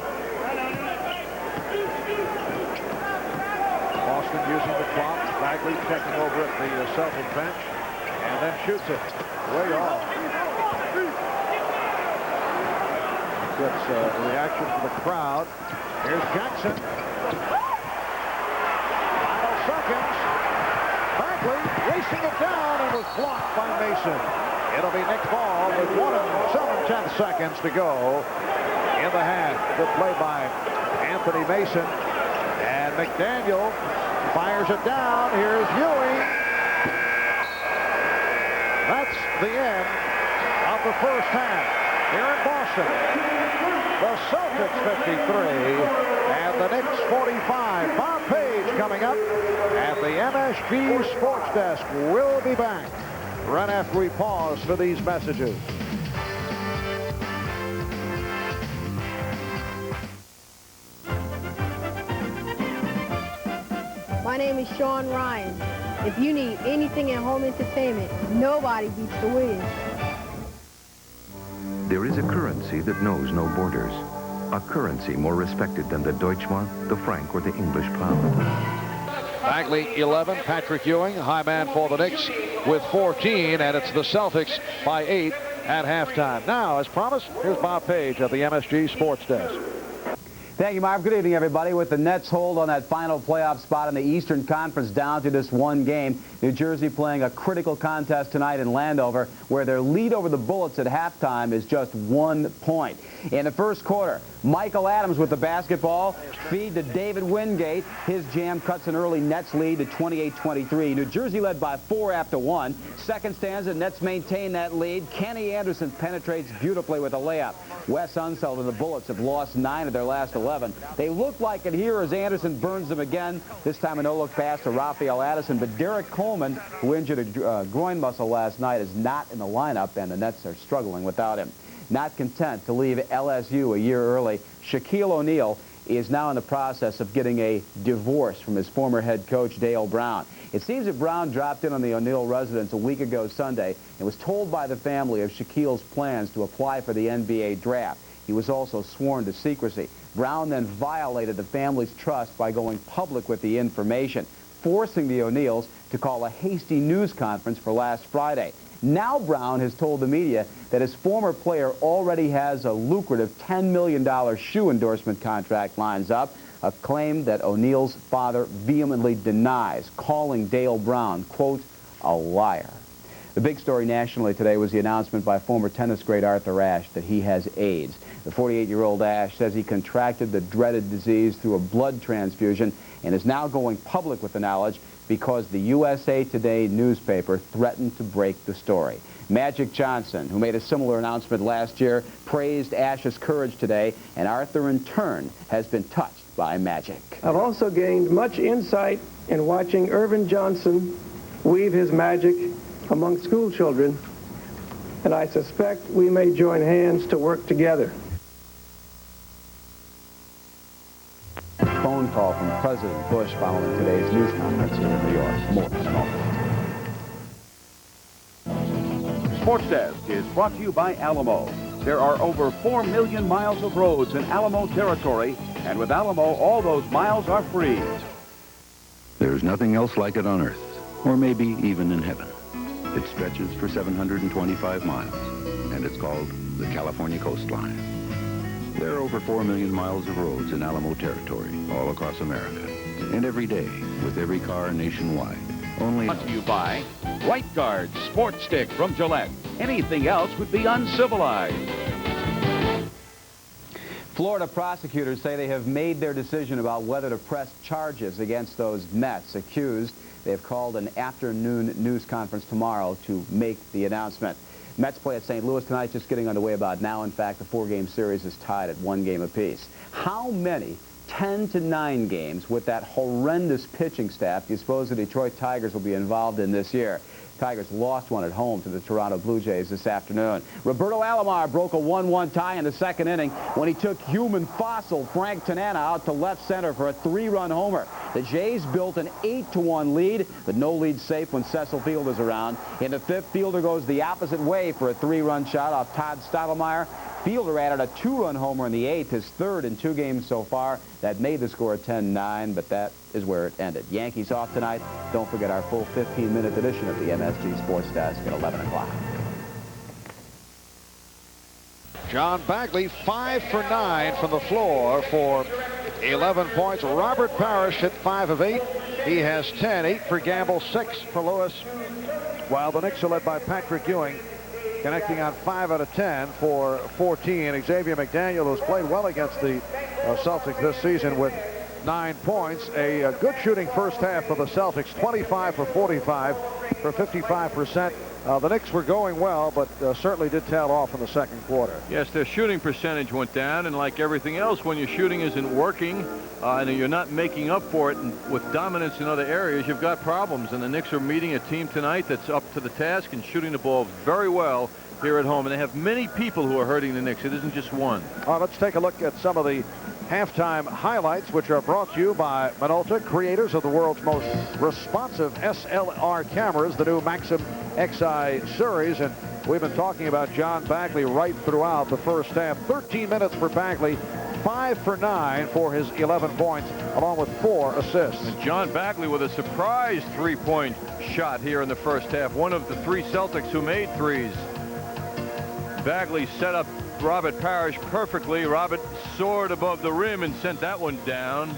Boston using the clock. Bagley checking over at the Celtic bench. And then shoots it way off. Gets a reaction from the crowd. Here's Jackson. Final seconds. Bagley racing it down and was blocked by Mason. It'll be Knicks ball with 1:07 seconds to go in the half. Good play by Anthony Mason. And McDaniel fires it down. Here's Ewing. That's the end of the first half here in Boston. The Celtics 53 and the Knicks 45. Bob Page coming up at the MSG Sports Desk. We'll be back right after we pause for these messages. My name is Sean Ryan. If you need anything in home entertainment, nobody beats the Williams. There is a currency that knows no borders. A currency more respected than the Deutschmark, the franc, or the English pound. Bagley 11, Patrick Ewing, high man for the Knicks with 14, and it's the Celtics by 8 at halftime. Now, as promised, here's Bob Page at the MSG Sports Desk. Thank you, Marv. Good evening, everybody. With the Nets' hold on that final playoff spot in the Eastern Conference down to this 1 game, New Jersey playing a critical contest tonight in Landover, where their lead over the Bullets at halftime is just 1 point. In the first quarter, Michael Adams with the basketball, feed to David Wingate. His jam cuts an early Nets lead to 28-23. New Jersey led by 4 after 1. Second stanza, Nets maintain that lead. Kenny Anderson penetrates beautifully with a layup. Wes Unseld and the Bullets have lost 9 of their last 11. They look like it here as Anderson burns them again. This time a no-look pass to Raphael Addison, but Derek Coleman, who injured a groin muscle last night, is not in the lineup, and the Nets are struggling without him. Not content to leave LSU a year early, Shaquille O'Neal is now in the process of getting a divorce from his former head coach, Dale Brown. It seems that Brown dropped in on the O'Neal residence a week ago Sunday and was told by the family of Shaquille's plans to apply for the NBA draft. He was also sworn to secrecy. Brown then violated the family's trust by going public with the information, forcing the O'Neals to call a hasty news conference for last Friday. Now Brown has told the media that his former player already has a lucrative $10 million shoe endorsement contract lines up, a claim that O'Neal's father vehemently denies, calling Dale Brown, quote, a liar. The big story nationally today was the announcement by former tennis great Arthur Ashe that he has AIDS. The 48-year-old Ashe says he contracted the dreaded disease through a blood transfusion and is now going public with the knowledge because the USA Today newspaper threatened to break the story. Magic Johnson, who made a similar announcement last year, praised Ashe's courage today, and Arthur in turn has been touched by Magic. I've also gained much insight in watching Irvin Johnson weave his magic among school children, and I suspect we may join hands to work together. Phone call from President Bush following today's news conference here in New York. More in a moment. Sports Desk is brought to you by Alamo. There are over 4 million miles of roads in Alamo territory, and with Alamo, all those miles are free. There's nothing else like it on Earth, or maybe even in heaven. It stretches for 725 miles, and it's called the California Coastline. There are over 4 million miles of roads in Alamo territory, all across America. And every day, with every car nationwide, only... Brought to you by Right Guard Sports Stick from Gillette. Anything else would be uncivilized. Florida prosecutors say they have made their decision about whether to press charges against those Mets accused. They have called an afternoon news conference tomorrow to make the announcement. Mets play at St. Louis tonight, just getting underway about now. In fact, the 4-game series is tied at 1 game apiece. How many 10-9 games with that horrendous pitching staff do you suppose the Detroit Tigers will be involved in this year? Tigers lost one at home to the Toronto Blue Jays this afternoon. Roberto Alomar broke a 1-1 tie in the second inning when he took human fossil Frank Tanana out to left center for a 3-run homer. The Jays built an 8-1 lead, but no lead safe when Cecil Field is around. In the fifth, Fielder goes the opposite way for a 3-run shot off Todd Stottlemyre. Fielder added a 2-run homer in the 8th, his third in 2 games so far. That made the score 10-9, but that is where it ended. Yankees off tonight. Don't forget our full 15-minute edition of the MSG Sports Desk at 11 o'clock. John Bagley 5 for 9 from the floor for 11 points. Robert Parrish hit 5 of 8. He has 10, 8 for Gamble, 6 for Lewis, while the Knicks are led by Patrick Ewing, connecting on 5 out of 10 for 14. Xavier McDaniel, who's played well against the Celtics this season with 9 points. A good shooting first half for the Celtics, 25 for 45 for 55%. The Knicks were going well, but certainly did tail off in the second quarter. Yes, their shooting percentage went down, and like everything else, when your shooting isn't working and you're not making up for it with dominance in other areas, you've got problems. And the Knicks are meeting a team tonight that's up to the task and shooting the ball very well here at home. And they have many people who are hurting the Knicks. It isn't just one. Let's take a look at some of the halftime highlights, which are brought to you by Minolta, creators of the world's most responsive SLR cameras, the new Maxim XI series. And we've been talking about John Bagley right throughout the first half. 13 minutes for Bagley, 5 for 9 for his 11 points, along with 4 assists. And John Bagley with a surprise 3-point shot here in the first half. One of the 3 Celtics who made threes. Bagley set up Robert Parrish perfectly. Robert soared above the rim and sent that one down.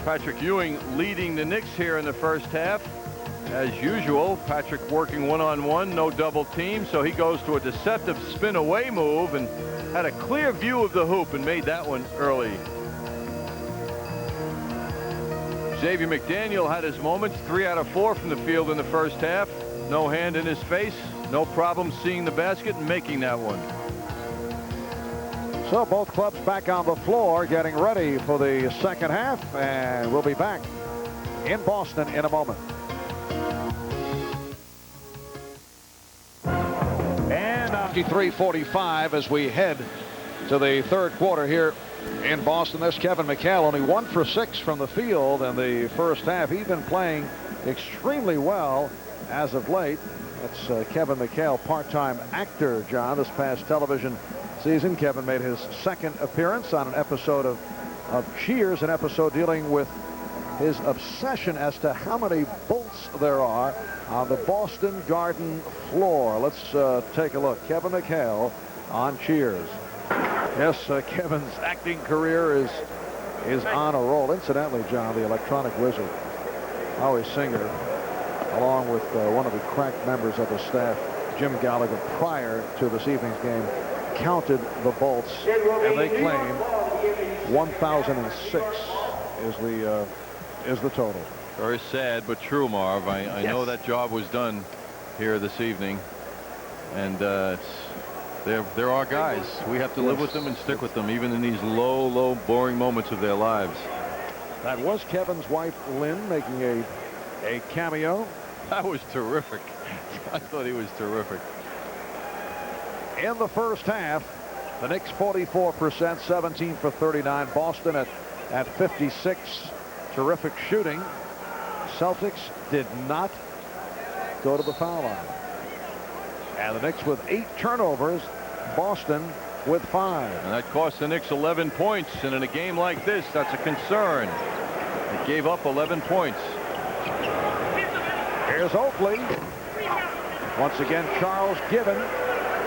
Patrick Ewing leading the Knicks here in the first half. As usual, Patrick working one-on-one, no double team, so he goes to a deceptive spin away move and had a clear view of the hoop and made that one early. Xavier McDaniel had his moments, 3 out of 4 from the field in the first half. No hand in his face, no problem seeing the basket and making that one. So both clubs back on the floor getting ready for the second half, and we'll be back in Boston in a moment. And 53-45 as we head to the third quarter here in Boston. There's Kevin McHale, only 1 for 6 from the field in the first half. He's been playing extremely well as of late. That's Kevin McHale, part-time actor, John, this past television season. Kevin made his second appearance on an episode of Cheers, an episode dealing with his obsession as to how many bolts there are on the Boston Garden floor. Let's take a look. Kevin McHale on Cheers. Yes, Kevin's acting career is on a roll. Incidentally, John, the electronic wizard, Howie Singer, along with one of the crack members of the staff, Jim Gallagher, prior to this evening's game, counted the bolts, and they claim 1,006 is the total. Very sad, but true, Marv. I know that job was done here this evening, and there are guys. We have to live with them and stick with them, even in these low, boring moments of their lives. That was Kevin's wife, Lynn, making a cameo. That was terrific. I thought he was terrific. In the first half, the Knicks 44%, 17 for 39. Boston at 56. Terrific shooting. Celtics did not go to the foul line. And the Knicks with 8 turnovers. Boston with 5. And that cost the Knicks 11 points. And in a game like this, that's a concern. It gave up 11 points. Here's Oakley. Once again, Charles Gibbon.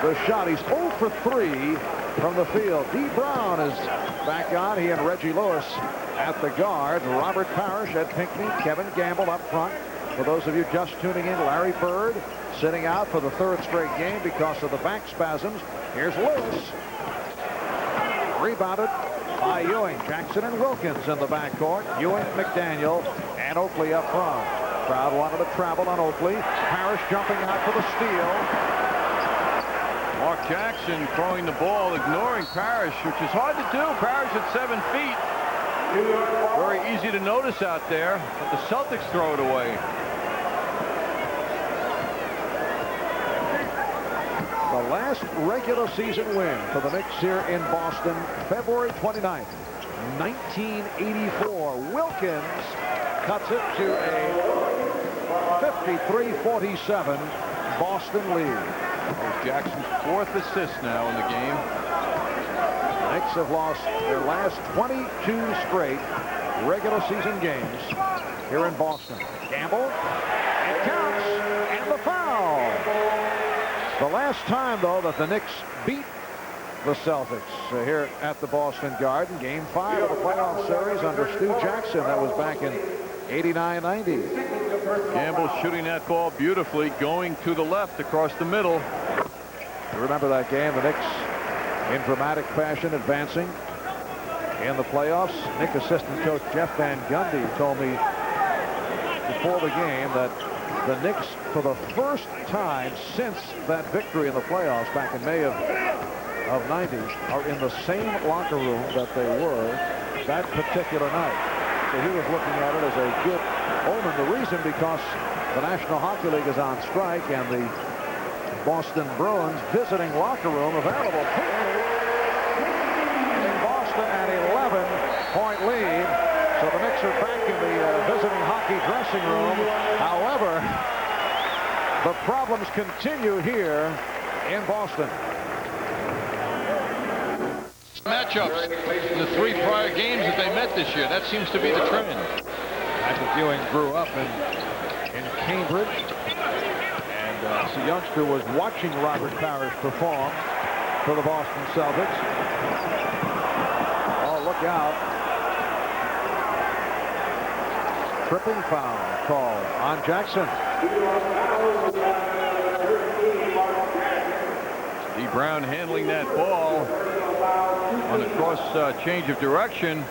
The shot. He's 0 for 3 from the field. D. Brown is back on. He and Reggie Lewis at the guard. Robert Parrish at Pinckney. Kevin Gamble up front. For those of you just tuning in, Larry Bird sitting out for the 3rd straight game because of the back spasms. Here's Lewis. Rebounded by Ewing. Jackson and Wilkins in the backcourt. Ewing, McDaniel, and Oakley up front. Crowd wanted to travel on Oakley. Parrish jumping out for the steal. Mark Jackson throwing the ball, ignoring Parrish, which is hard to do. Parrish at 7 feet. Very easy to notice out there, but the Celtics throw it away. The last regular season win for the Knicks here in Boston, February 29th, 1984. Wilkins cuts it to a 53-47 Boston lead. There's Jackson's 4th assist now in the game. The Knicks have lost their last 22 straight regular season games here in Boston. Gamble, it counts, and the foul. The last time, though, that the Knicks beat the Celtics here at the Boston Garden, Game 5 of the playoff series under Stu Jackson. That was back in 89-90. Gamble shooting that ball beautifully, going to the left across the middle. You remember that game, the Knicks in dramatic fashion advancing in the playoffs. Knicks assistant coach Jeff Van Gundy told me before the game that the Knicks, for the first time since that victory in the playoffs back in May of 90, are in the same locker room that they were that particular night. So he was looking at it as a good omen. The reason, because the National Hockey League is on strike and the Boston Bruins visiting locker room available. In Boston at 11-point lead. So the Knicks are back in the visiting hockey dressing room. However, the problems continue here in Boston. Matchups in the 3 prior games that they met this year. That seems to be the trend. Patrick Ewing grew up in Cambridge, and as a youngster was watching Robert Parrish perform for the Boston Celtics. Oh, look out. Tripping foul called on Jackson. D. Brown handling that ball on the cross change of direction.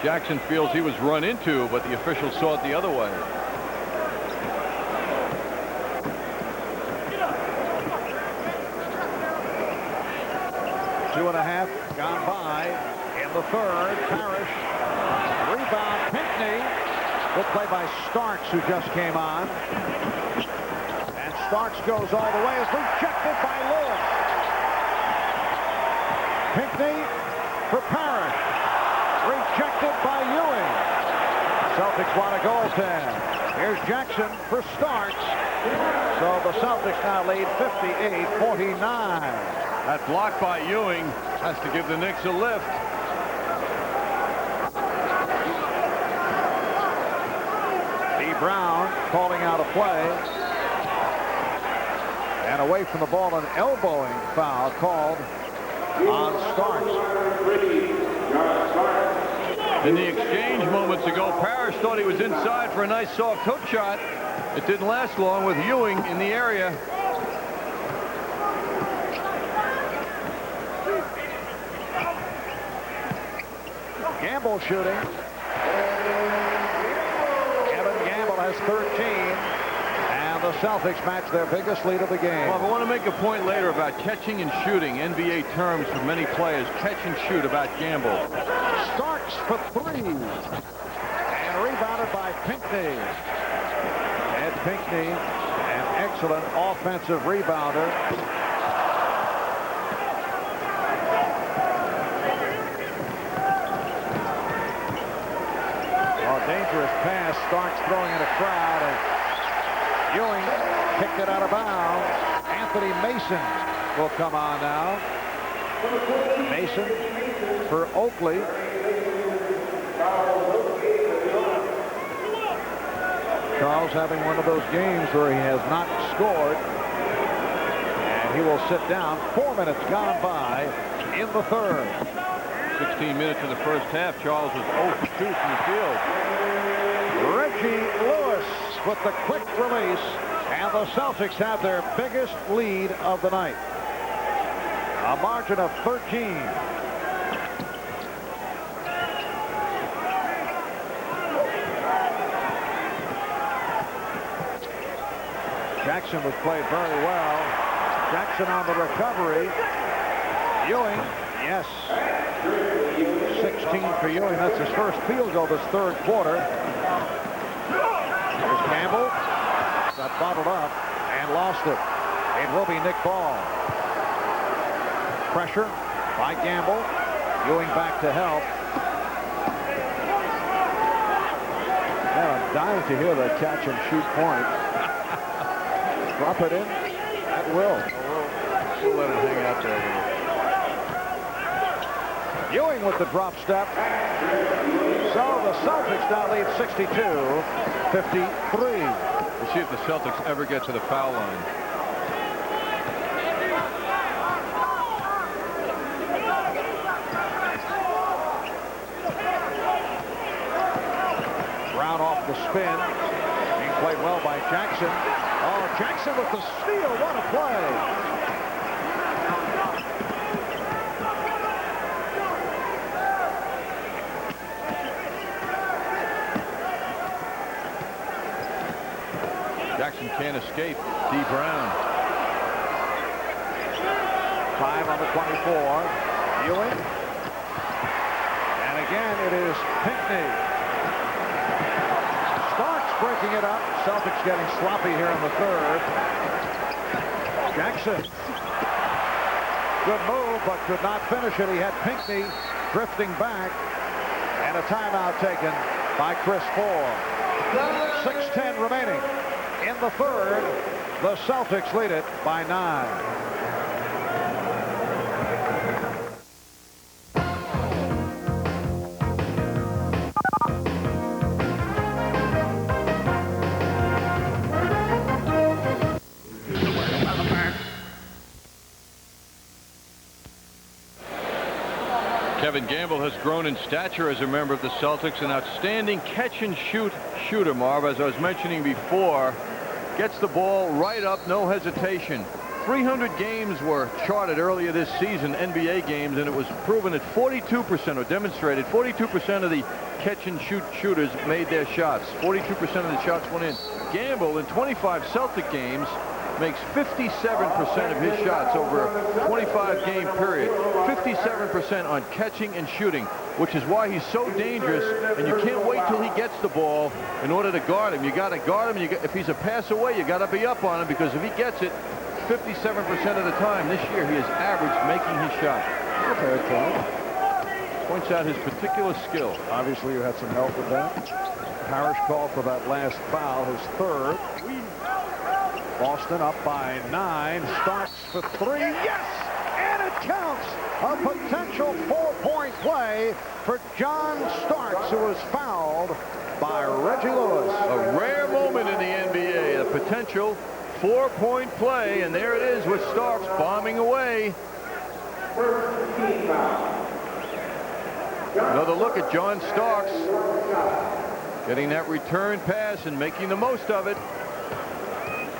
Jackson feels he was run into, but the official saw it the other way. Two and a half gone by in the 3rd. Parrish. Rebound, Pinckney. Good play by Starks, who just came on. And Starks goes all the way. Is rejected by Lewis. Pinckney for Parrish. Rejected by Ewing. Celtics want a goaltend. Here's Jackson for Starks. So the Celtics now lead 58-49. That block by Ewing has to give the Knicks a lift. Brown calling out a play. And away from the ball, an elbowing foul called on Starks. In the exchange moments ago, Parrish thought he was inside for a nice soft hook shot. It didn't last long with Ewing in the area. Gamble shooting. Kevin Gamble has 13. And the Celtics match their biggest lead of the game. Well, I want to make a point later about catching and shooting. NBA terms for many players. Catch and shoot about Gamble. Starks for 3. And rebounded by Pinckney. Ed Pinckney, an excellent offensive rebounder. Dangerous pass. Starks throwing in a crowd, and Ewing kicked it out of bounds. Anthony Mason will come on now. Mason for Oakley. Charles having one of those games where he has not scored, and he will sit down. 4 minutes gone by in the third. 16 minutes in the first half. Charles was 0 for 2 from the field. Reggie Lewis with the quick release, and the Celtics have their biggest lead of the night. A margin of 13. Jackson was played very well. Jackson on the recovery. Ewing, yes. 16 for Ewing. That's his first field goal this third quarter. Here's Campbell. Got bottled up and lost it. It will be Nick Ball. Pressure by Gamble. Ewing back to help. Yeah, I'm dying to hear that catch and shoot point. Drop it in at will. We'll let it hang out there. Ewing with the drop step. So the Celtics now lead 62-53. We'll see if the Celtics ever get to the foul line. Brown off the spin. Being played well by Jackson. Oh, Jackson with the steal. What a play. Jackson can't escape. D. Brown. 5 on the 24. Ewing. And again, it is Pinckney. Starks breaking it up. Celtics getting sloppy here in the third. Jackson. Good move, but could not finish it. He had Pinckney drifting back. And a timeout taken by Chris Ford. 6:10 remaining. In the third, the Celtics lead it by 9. Kevin Gamble has grown in stature as a member of the Celtics. An outstanding catch and shoot shooter, Marv, as I was mentioning before. Gets the ball right up, no hesitation. 300 games were charted earlier this season, NBA games, and it was proven that 42% or demonstrated 42% of the catch and shoot shooters made their shots. 42% of the shots went in. Gamble in 25 Celtic games makes 57% of his shots over a 25-game period. 57% on catching and shooting, which is why he's so dangerous, and you can't wait till he gets the ball in order to guard him. You got to guard him. If he's a pass away, you got to be up on him, because if he gets it 57% of the time this year, he has averaged making his shot. Okay, Tom. Points out his particular skill. Obviously, you had some help with that. Parrish called for that last foul, his third. Boston up by 9. Starks for 3. Yes! And it's counts. A potential 4-point play for John Starks, who was fouled by Reggie Lewis. A rare moment in the NBA. A potential 4-point play, and there it is with Starks bombing away. Another look at John Starks getting that return pass and making the most of it.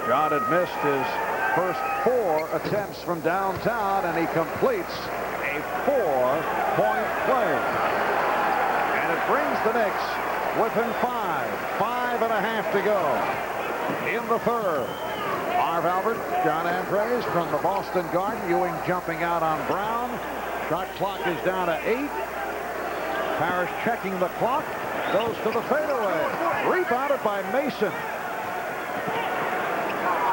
John had missed his first 4 attempts from downtown, and he completes a 4-point play. And it brings the Knicks within 5.5 to go in the third. Marv Albert, John Andres from the Boston Garden. Ewing jumping out on Brown. Shot clock is down to 8. Parrish checking the clock. Goes to the fadeaway. Rebounded by Mason.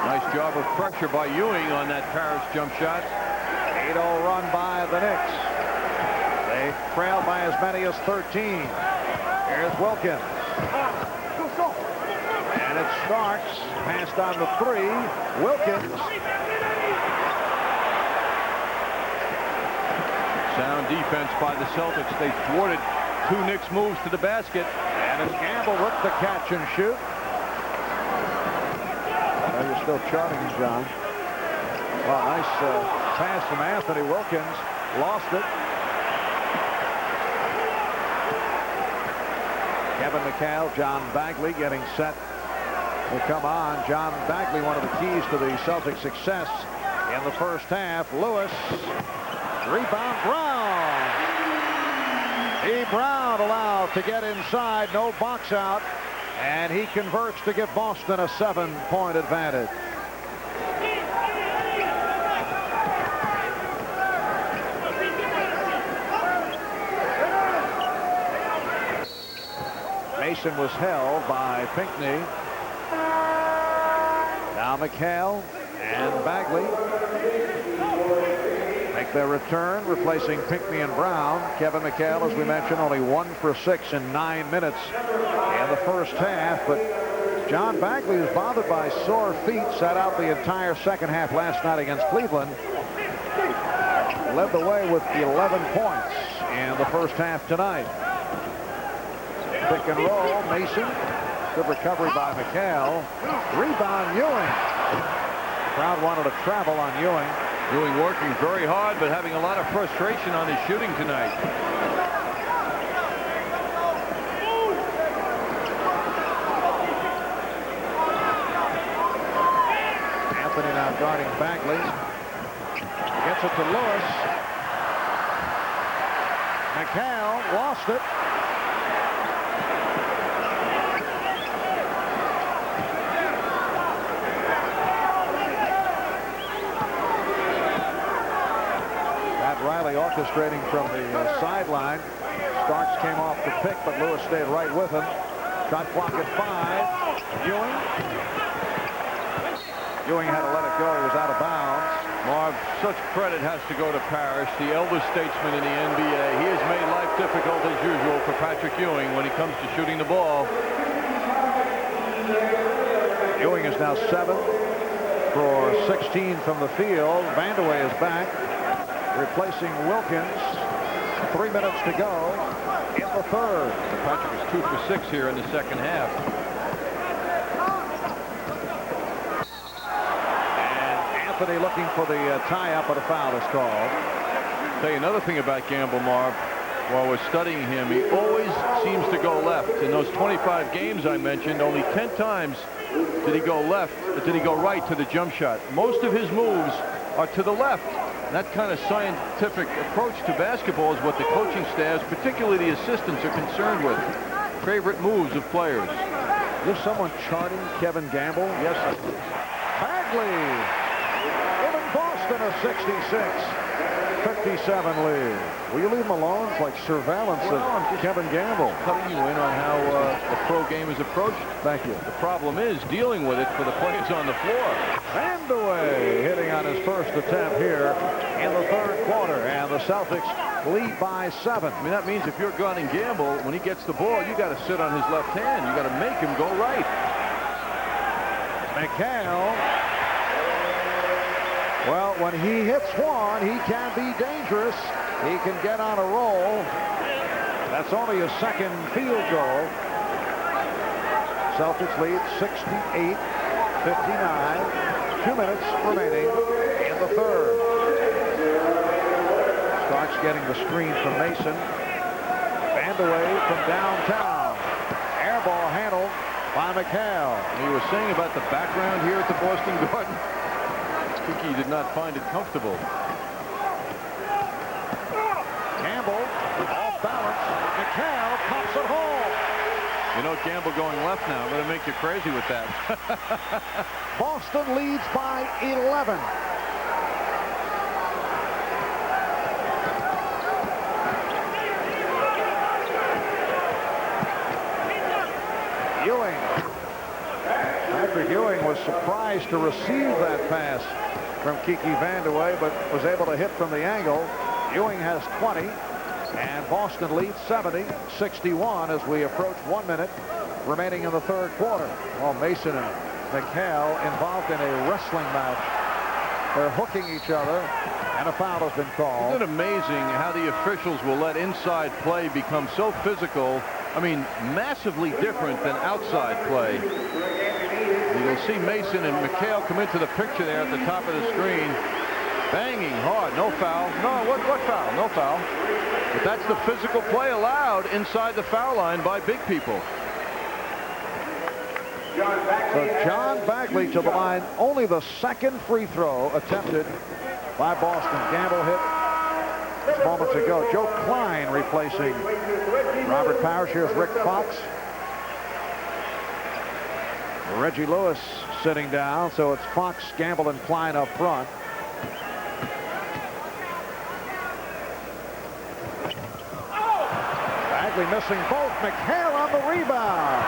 Nice job of pressure by Ewing on that Parrish jump shot. 8-0 run by the Knicks. They trail by as many as 13. Here's Wilkins. And it starts. Passed on the 3. Wilkins. Sound defense by the Celtics. They thwarted 2 Knicks moves to the basket. And it's Gamble with the catch and shoot. Oh, you're still charting, John. Well, nice pass from Anthony Wilkins. Lost it. Kevin McHale, John Bagley getting set to come on. John Bagley, one of the keys to the Celtics' success in the first half. Lewis. Rebound, Brown. Brown allowed to get inside. No box out. And he converts to give Boston a 7-point advantage. Mason was held by Pinckney. Now McHale and Bagley make their return, replacing Pinckney and Brown. Kevin McHale, as we mentioned, only 1 for 6 in 9 minutes in the first half. But John Bagley is bothered by sore feet. Sat out the entire second half last night against Cleveland. Led the way with 11 points in the first half tonight. Pick and roll, Mason. Good recovery by McHale. Rebound, Ewing. Crowd wanted to travel on Ewing. Ewing working very hard, but having a lot of frustration on his shooting tonight. Anthony now guarding Bagley. Gets it to Lewis. McHale lost it. Riley orchestrating from the sideline. Starks came off the pick, but Lewis stayed right with him. Shot clock at 5. Ewing had to let it go. He was out of bounds. Marv, such credit has to go to Parrish, the elder statesman in the NBA. He has made life difficult as usual for Patrick Ewing when it comes to shooting the ball. Ewing is now 7 for 16 from the field. Vandeweghe is back, replacing Wilkins. 3 minutes to go in the third. Patrick is 2 for 6 here in the second half. And Anthony looking for the tie-up, but a foul is called. I'll tell you another thing about Gamble, Marv. While we're studying him, he always seems to go left. In those 25 games I mentioned, only 10 times did he go left, did he go right to the jump shot. Most of his moves are to the left. That kind of scientific approach to basketball is what the coaching staffs, particularly the assistants, are concerned with. Favorite moves of players. Is there someone charting Kevin Gamble? Yes. Bagley giving Boston a 66-57 lead. Will you leave him alone? It's like surveillance of Kevin Gamble. Cutting you in on how the pro game is approached. Thank you. The problem is dealing with it for the players on the floor. Vandeweghe hitting on his first attempt here in the third quarter, and the Celtics lead by 7. I mean, that means if you're guarding Gamble, when he gets the ball, you got to sit on his left hand. You got to make him go right. McHale Well, when he hits one, he can be dangerous. He can get on a roll. That's only his second field goal. Celtics lead 68-59. 2 minutes remaining in the third. Starks getting the screen from Mason. Away from downtown. Air ball handled by McHale. He was saying about the background here at the Boston Garden. Kiki did not find it comfortable. Campbell off balance. McHale pops it home. You know, Campbell going left now. I'm going to make you crazy with that. Boston leads by 11. Ewing. Patrick Ewing was surprised to receive that pass from Kiki Vandeweghe, but was able to hit from the angle. Ewing has 20, and Boston leads 70-61 as we approach 1 minute remaining in the third quarter. Well, Mason and McHale involved in a wrestling match. They're hooking each other, and a foul has been called. Isn't it amazing how the officials will let inside play become so physical? I mean, massively different than outside play. You'll see Mason and McHale come into the picture there at the top of the screen. Banging hard. No foul. No, what foul? No foul. But that's the physical play allowed inside the foul line by big people. So John Bagley to the line. Only the second free throw attempted by Boston. Gamble hit moments ago. Joe Klein replacing Robert Powers. Here's Rick Fox. Reggie Lewis sitting down, so it's Fox, Gamble, and Klein up front. Bagley missing both. McHale on the rebound.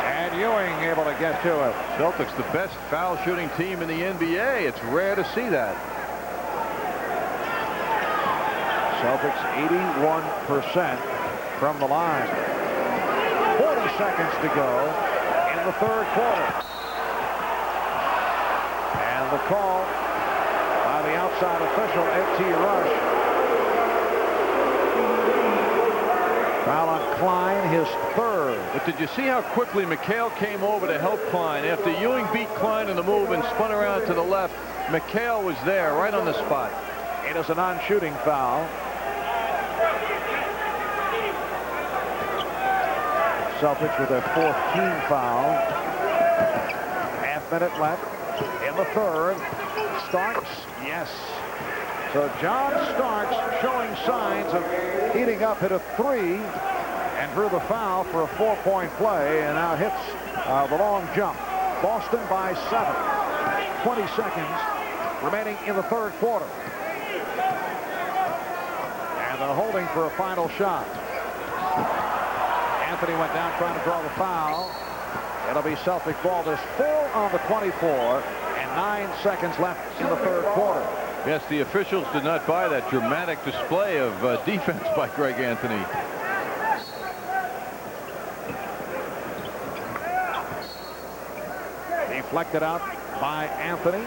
And Ewing able to get to it. Celtics the best foul shooting team in the NBA. It's rare to see that. Celtics 81% from the line. 40 seconds to go in the third quarter. And the call by the outside official, Ed.T. Rush. Foul on Klein, his third. But did you see how quickly McHale came over to help Klein? After Ewing beat Klein in the move and spun around to the left, McHale was there right on the spot. It is a non-shooting foul. Celtics with their fourth team foul. Half minute left in the third. Starks, yes. So John Starks showing signs of heating up, hit a three and drew the foul for a 4-point play, and now hits the long jump. Boston by 7. 20 seconds remaining in the third quarter. And they're holding for a final shot. Anthony went down trying to draw the foul. It'll be Celtic ball. There's 4 on the 24 and 9 seconds left in the third quarter. Yes, the officials did not buy that dramatic display of defense by Greg Anthony. Deflected out by Anthony. And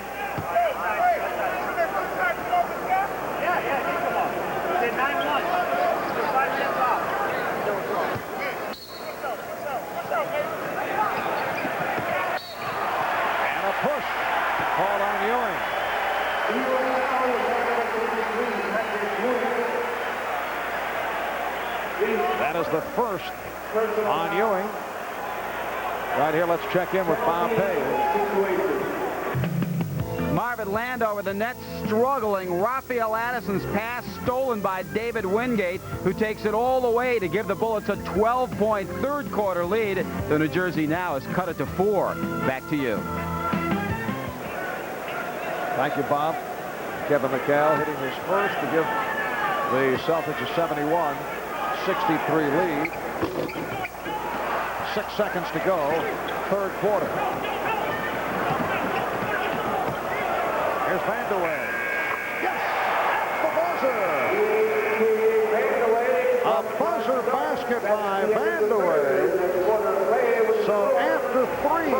a push called on Ewing. That is the first on Ewing. Right here, let's check in with Bob Page. Marvin Landover, the Nets struggling. Raphael Addison's pass stolen by David Wingate, who takes it all the way to give the Bullets a 12-point third quarter lead. The New Jersey now has cut it to 4. Back to you. Thank you, Bob. Kevin McHale hitting his first to give the Celtics a 71-63 lead. 6 seconds to go, third quarter. Here's Vandeweghe. Yes! The buzzer! A buzzer basket by Vandeweghe. So after 3,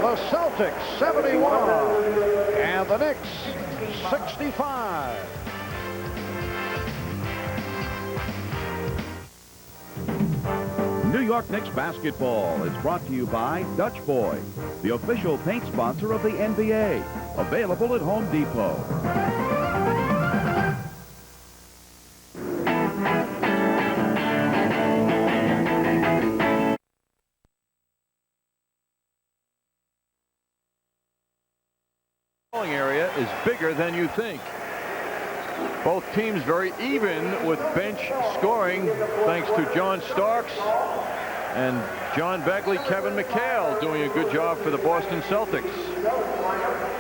the Celtics 71 and the Knicks 65. New York Knicks basketball is brought to you by Dutch Boy, the official paint sponsor of the NBA. Available at Home Depot. Area is bigger than you think. Both teams very even with bench scoring thanks to John Starks and John Begley, Kevin McHale doing a good job for the Boston Celtics.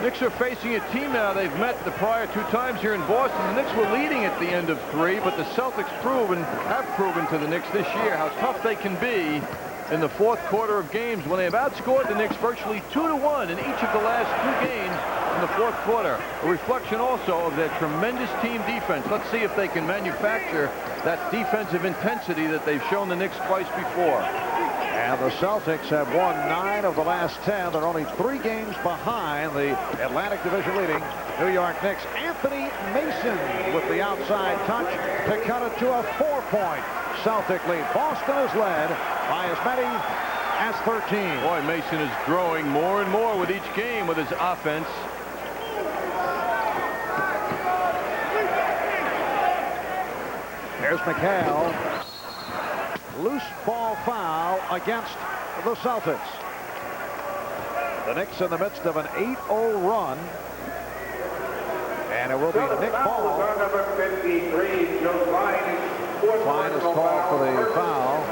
Knicks are facing a team now they've met the prior 2 times here in Boston. The Knicks were leading at the end of 3, but the Celtics have proven to the Knicks this year how tough they can be in the fourth quarter of games when they have outscored the Knicks virtually 2-1 in each of the last 2 games in the fourth quarter. A reflection also of their tremendous team defense. Let's see if they can manufacture that defensive intensity that they've shown the Knicks twice before. And the Celtics have won 9 of the last 10. They're only 3 games behind the Atlantic Division leading New York Knicks. Anthony Mason with the outside touch to cut it to a 4-point Celtic lead. Boston is led by as many as 13. Boy, Mason is growing more and more with each game with his offense. Here's McHale. Loose ball foul against the Celtics. The Knicks in the midst of an 8-0 run. And it will be Nick Ball. Fine is called for the foul.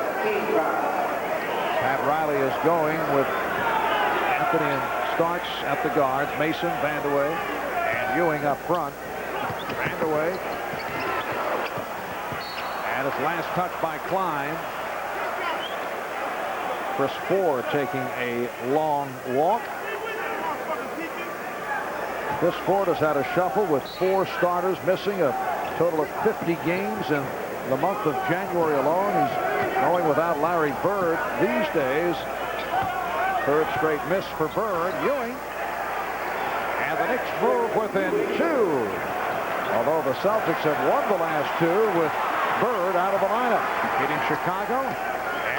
Pat Riley is going with Anthony and Starks at the guards. Mason, Vandeweghe, and Ewing up front. Vandeweghe. And his last touch by Klein. Chris Ford taking a long walk. Chris Ford has had a shuffle with 4 starters, missing a total of 50 games in the month of January alone. He's going without Larry Bird these days. 3rd straight miss for Bird. Ewing. And the Knicks move within 2. Although the Celtics have won the last 2 with Bird out of the lineup, beating Chicago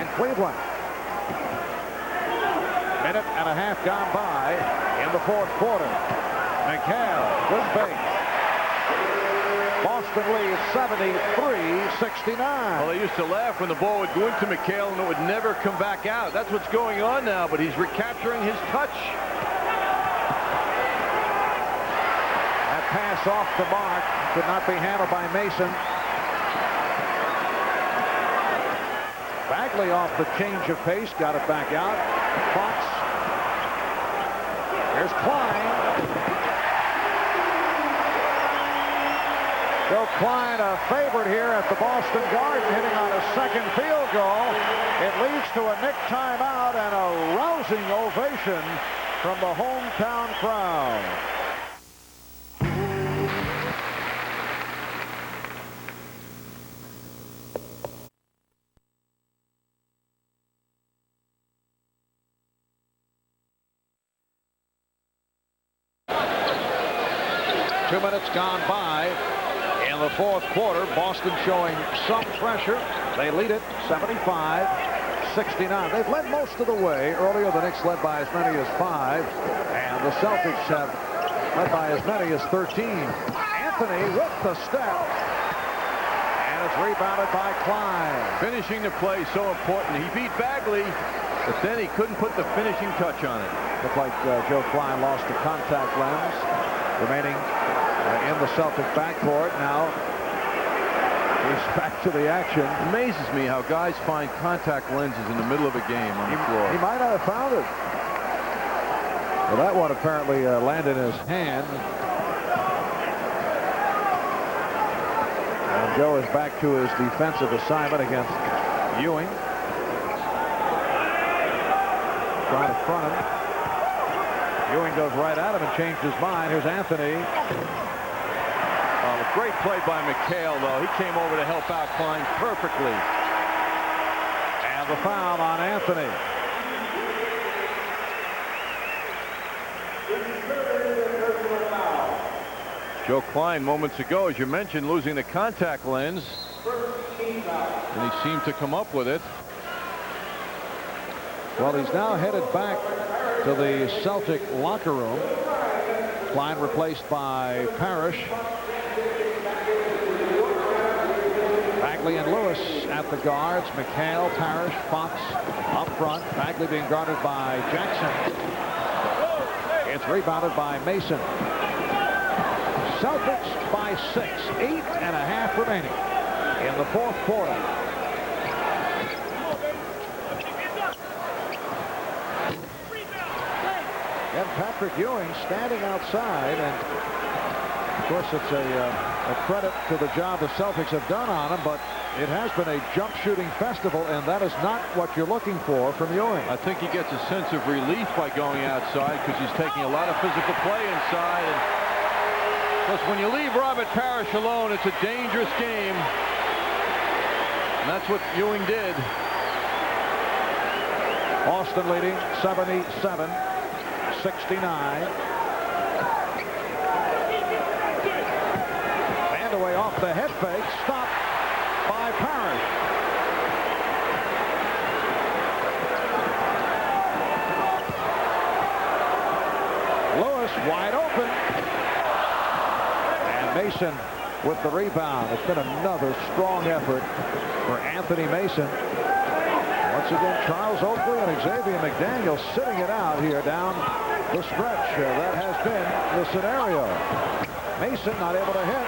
and Cleveland. Minute and a half gone by in the fourth quarter. McHale, good bait. Boston leads 73-69. Well, they used to laugh when the ball would go into McHale and it would never come back out. That's what's going on now, but he's recapturing his touch. That pass off the mark could not be handled by Mason. Bagley off the change of pace, got it back out. Fox. Here's Klein. Joe Klein, a favorite here at the Boston Garden, hitting on a 2nd field goal. It leads to a Knick timeout and a rousing ovation from the hometown crowd. Two minutes gone by in the fourth quarter. Boston showing some pressure. They lead it 75-69. They've led most of the way. Earlier, the Knicks led by as many as 5. And the Celtics have led by as many as 13. Anthony with the step. And it's rebounded by Klein. Finishing the play so important. He beat Bagley, but then he couldn't put the finishing touch on it. Looked like Joe Klein lost the contact lens. Remaining in the Celtic backcourt. Now he's back to the action. It amazes me how guys find contact lenses in the middle of a game on the floor. He might not have found it. Well, that one apparently landed in his hand. And Joe is back to his defensive assignment against Ewing. Trying to front him. Ewing goes right at him and changed his mind. Here's Anthony. Great play by McHale, though. He came over to help out Klein perfectly. And the foul on Anthony. Joe Klein moments ago, as you mentioned, losing the contact lens. And he seemed to come up with it. Well, he's now headed back to the Celtic locker room. Klein replaced by Parrish. Bagley and Lewis at the guards. McHale, Parrish, Fox up front. Bagley being guarded by Jackson. It's rebounded by Mason. Celtics by 6. 8.5 remaining in the fourth quarter. And Patrick Ewing standing outside, and of course it's a credit to the job the Celtics have done on him, but it has been a jump shooting festival, and that is not what you're looking for from Ewing. I think he gets a sense of relief by going outside because he's taking a lot of physical play inside. And plus, when you leave Robert Parrish alone, it's a dangerous game. And that's what Ewing did. Boston leading 77-69. And away off the head fake, stopped by Parrish. Lewis wide open. And Mason with the rebound. It's been another strong effort for Anthony Mason. Once again, Charles Oakley and Xavier McDaniel sitting it out here down the stretch. That has been the scenario. Mason not able to hit.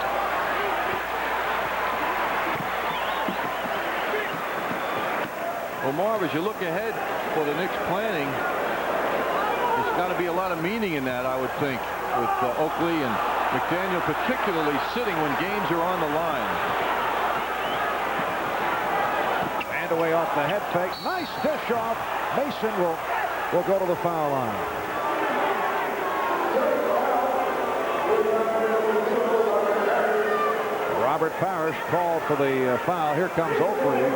Well, Marv, as you look ahead for the Knicks planning, there's got to be a lot of meaning in that, I would think, with Oakley and McDaniel particularly sitting when games are on the line. And away off the head fake. Nice dish off. Mason will go to the foul line. Robert Parrish called for the foul. Here comes Oakley.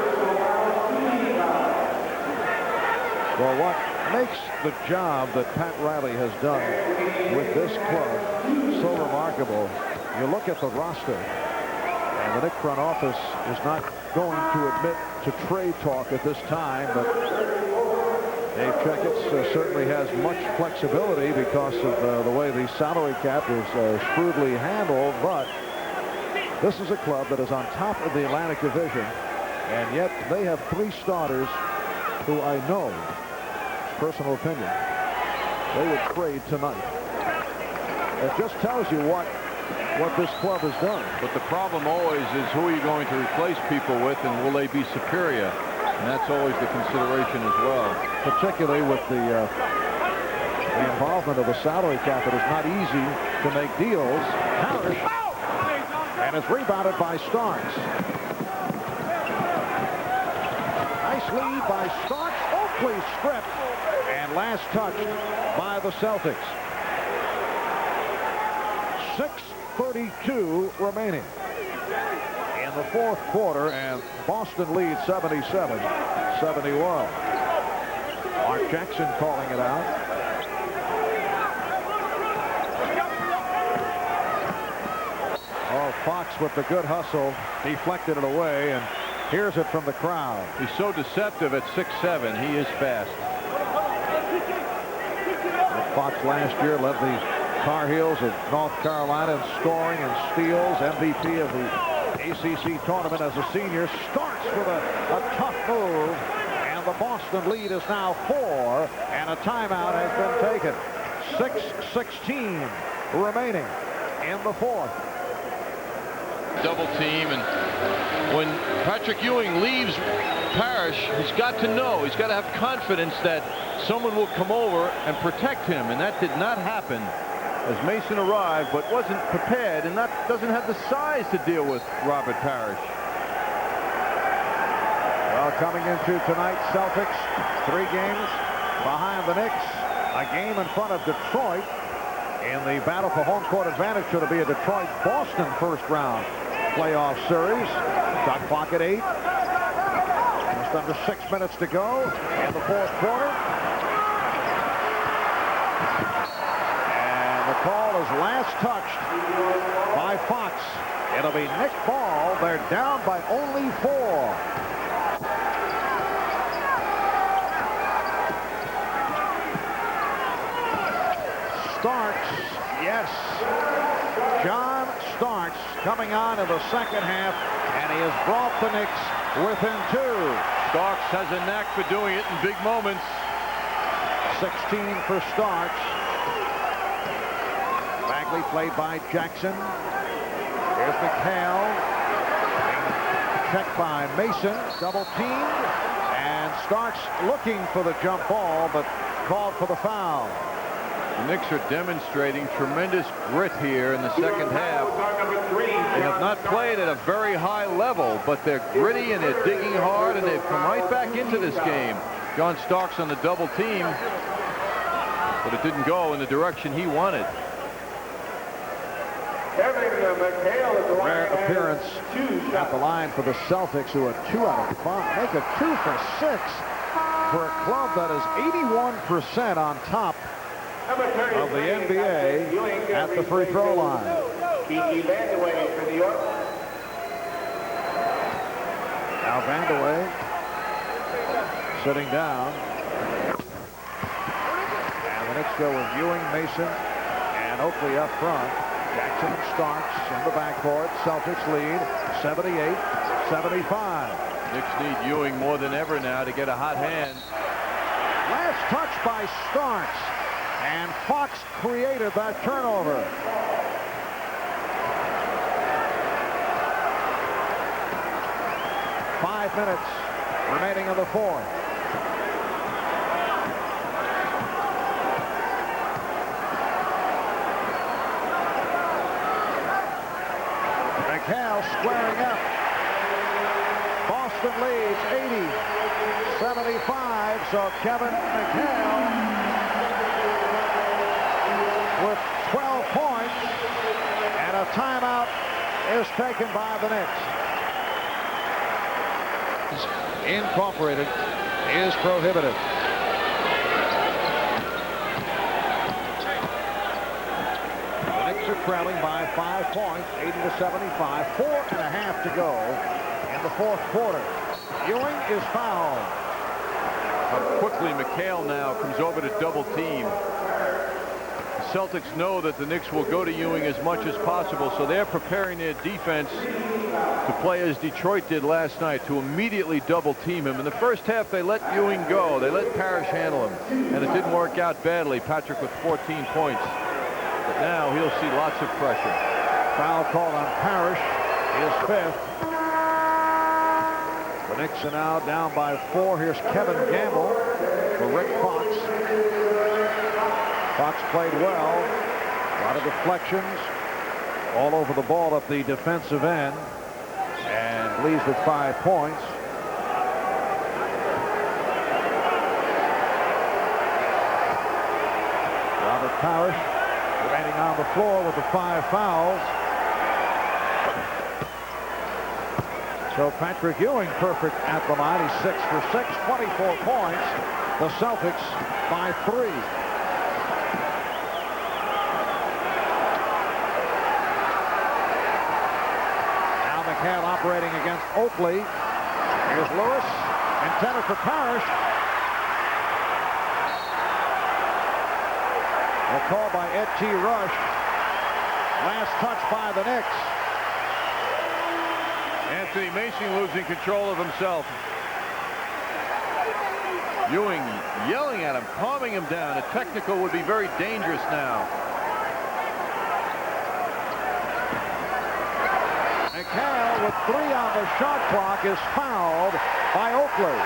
Well, what makes the job that Pat Riley has done with this club so remarkable, you look at the roster, and the Knicks front office is not going to admit to trade talk at this time, but Dave Checketts certainly has much flexibility because of the way the salary cap is shrewdly handled. But this is a club that is on top of the Atlantic Division, and yet they have 3 starters who I know, personal opinion, they would trade tonight. It just tells you what this club has done. But the problem always is, who are you going to replace people with, and will they be superior? And that's always the consideration as well. Particularly with the involvement of the salary cap, it is not easy to make deals. Parrish, and it's rebounded by Starks. Nice lead by Starks. Oakley stripped, and last touch by the Celtics. 6:32 remaining in the fourth quarter, and Boston leads 77-71. Mark Jackson calling it out. Oh, Fox with the good hustle deflected it away, and here's it from the crowd. He's so deceptive at 6'7". He is fast. Fox last year led the Tar Heels of North Carolina in scoring and steals, MVP of the ACC tournament as a senior. Starts with a tough move, and the Boston lead is now 4, and a timeout has been taken. 6:16 remaining in the fourth. Double team, and when Patrick Ewing leaves Parrish, he's got to know, he's got to have confidence that someone will come over and protect him, and that did not happen as Mason arrived, but wasn't prepared, and that doesn't have the size to deal with Robert Parrish. Well, coming into tonight's Celtics, 3 games behind the Knicks, a game in front of Detroit in the battle for home court advantage. Should it be a Detroit-Boston first round playoff series. Shot clock at 8. Just under 6 minutes to go in the fourth quarter. And the call ball is last touched by Fox. It'll be Knicks ball. They're down by only 4. Starks, yes. John Starks coming on in the second half, and he has brought the Knicks within 2. Starks has a knack for doing it in big moments. 16 for Starks. Bagley played by Jackson. Here's McHale. Checked by Mason. Double teamed. And Starks looking for the jump ball, but called for the foul. The Knicks are demonstrating tremendous grit here in the second half. They have not played at a very high level, but they're gritty and they're digging hard, and they've come right back into this game. John Starks on the double team, but it didn't go in the direction he wanted. Rare appearance at the line for the Celtics, who are 2 out of 5. Make a 2 for 6 for a club that is 81% on top of the NBA at the free throw line. Now Vandeweghe sitting down. And the Knicks go with Ewing, Mason, and Oakley up front. Jackson and Starks in the backcourt. Celtics lead 78-75. Knicks need Ewing more than ever now to get a hot hand. Last touch by Starks. And Fox created that turnover. Five minutes remaining in the fourth. McHale squaring up. Boston leads 80-75. So Kevin McHale with 12 points, and a timeout is taken by the Knicks. Incorporated is prohibited. The Knicks are trailing by 5 points, 80-75. 4.5 to go in the fourth quarter. Ewing is fouled. How quickly McHale now comes over to double team. Celtics know that the Knicks will go to Ewing as much as possible, so they're preparing their defense to play as Detroit did last night, to immediately double team him. In the first half, they let Ewing go. They let Parrish handle him, and it didn't work out badly. Patrick with 14 points. But now he'll see lots of pressure. Foul called on Parrish, his 5th. The Knicks are now down by 4. Here's Kevin Gamble for Rick Fox. Fox played well. A lot of deflections all over the ball at the defensive end, and leads with 5 points. Robert Parrish remaining on the floor with the 5 fouls. So Patrick Ewing perfect at the line. He's 6 for 6, 24 points. The Celtics by 3. McHale operating against Oakley. Here's Lewis, intended for Parrish. A call by Ed T. Rush. Last touch by the Knicks. Anthony Mason losing control of himself. Ewing yelling at him, calming him down. A technical would be very dangerous now. McHale with 3 on the shot clock is fouled by Oakley.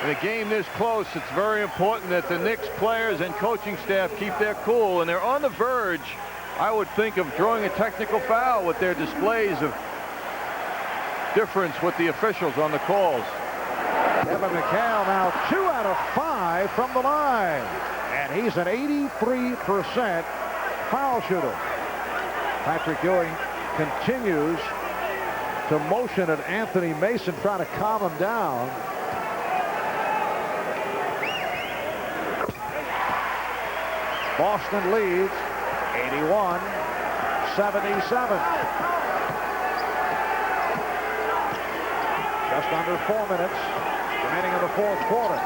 In a game this close, it's very important that the Knicks players and coaching staff keep their cool, and they're on the verge, I would think, of drawing a technical foul with their displays of difference with the officials on the calls. Kevin McHale now 2 out of 5 from the line. And he's an 83% foul shooter. Patrick Ewing continues to motion at Anthony Mason, trying to calm him down. Boston leads 81-77. Just under 4 minutes remaining in the fourth quarter.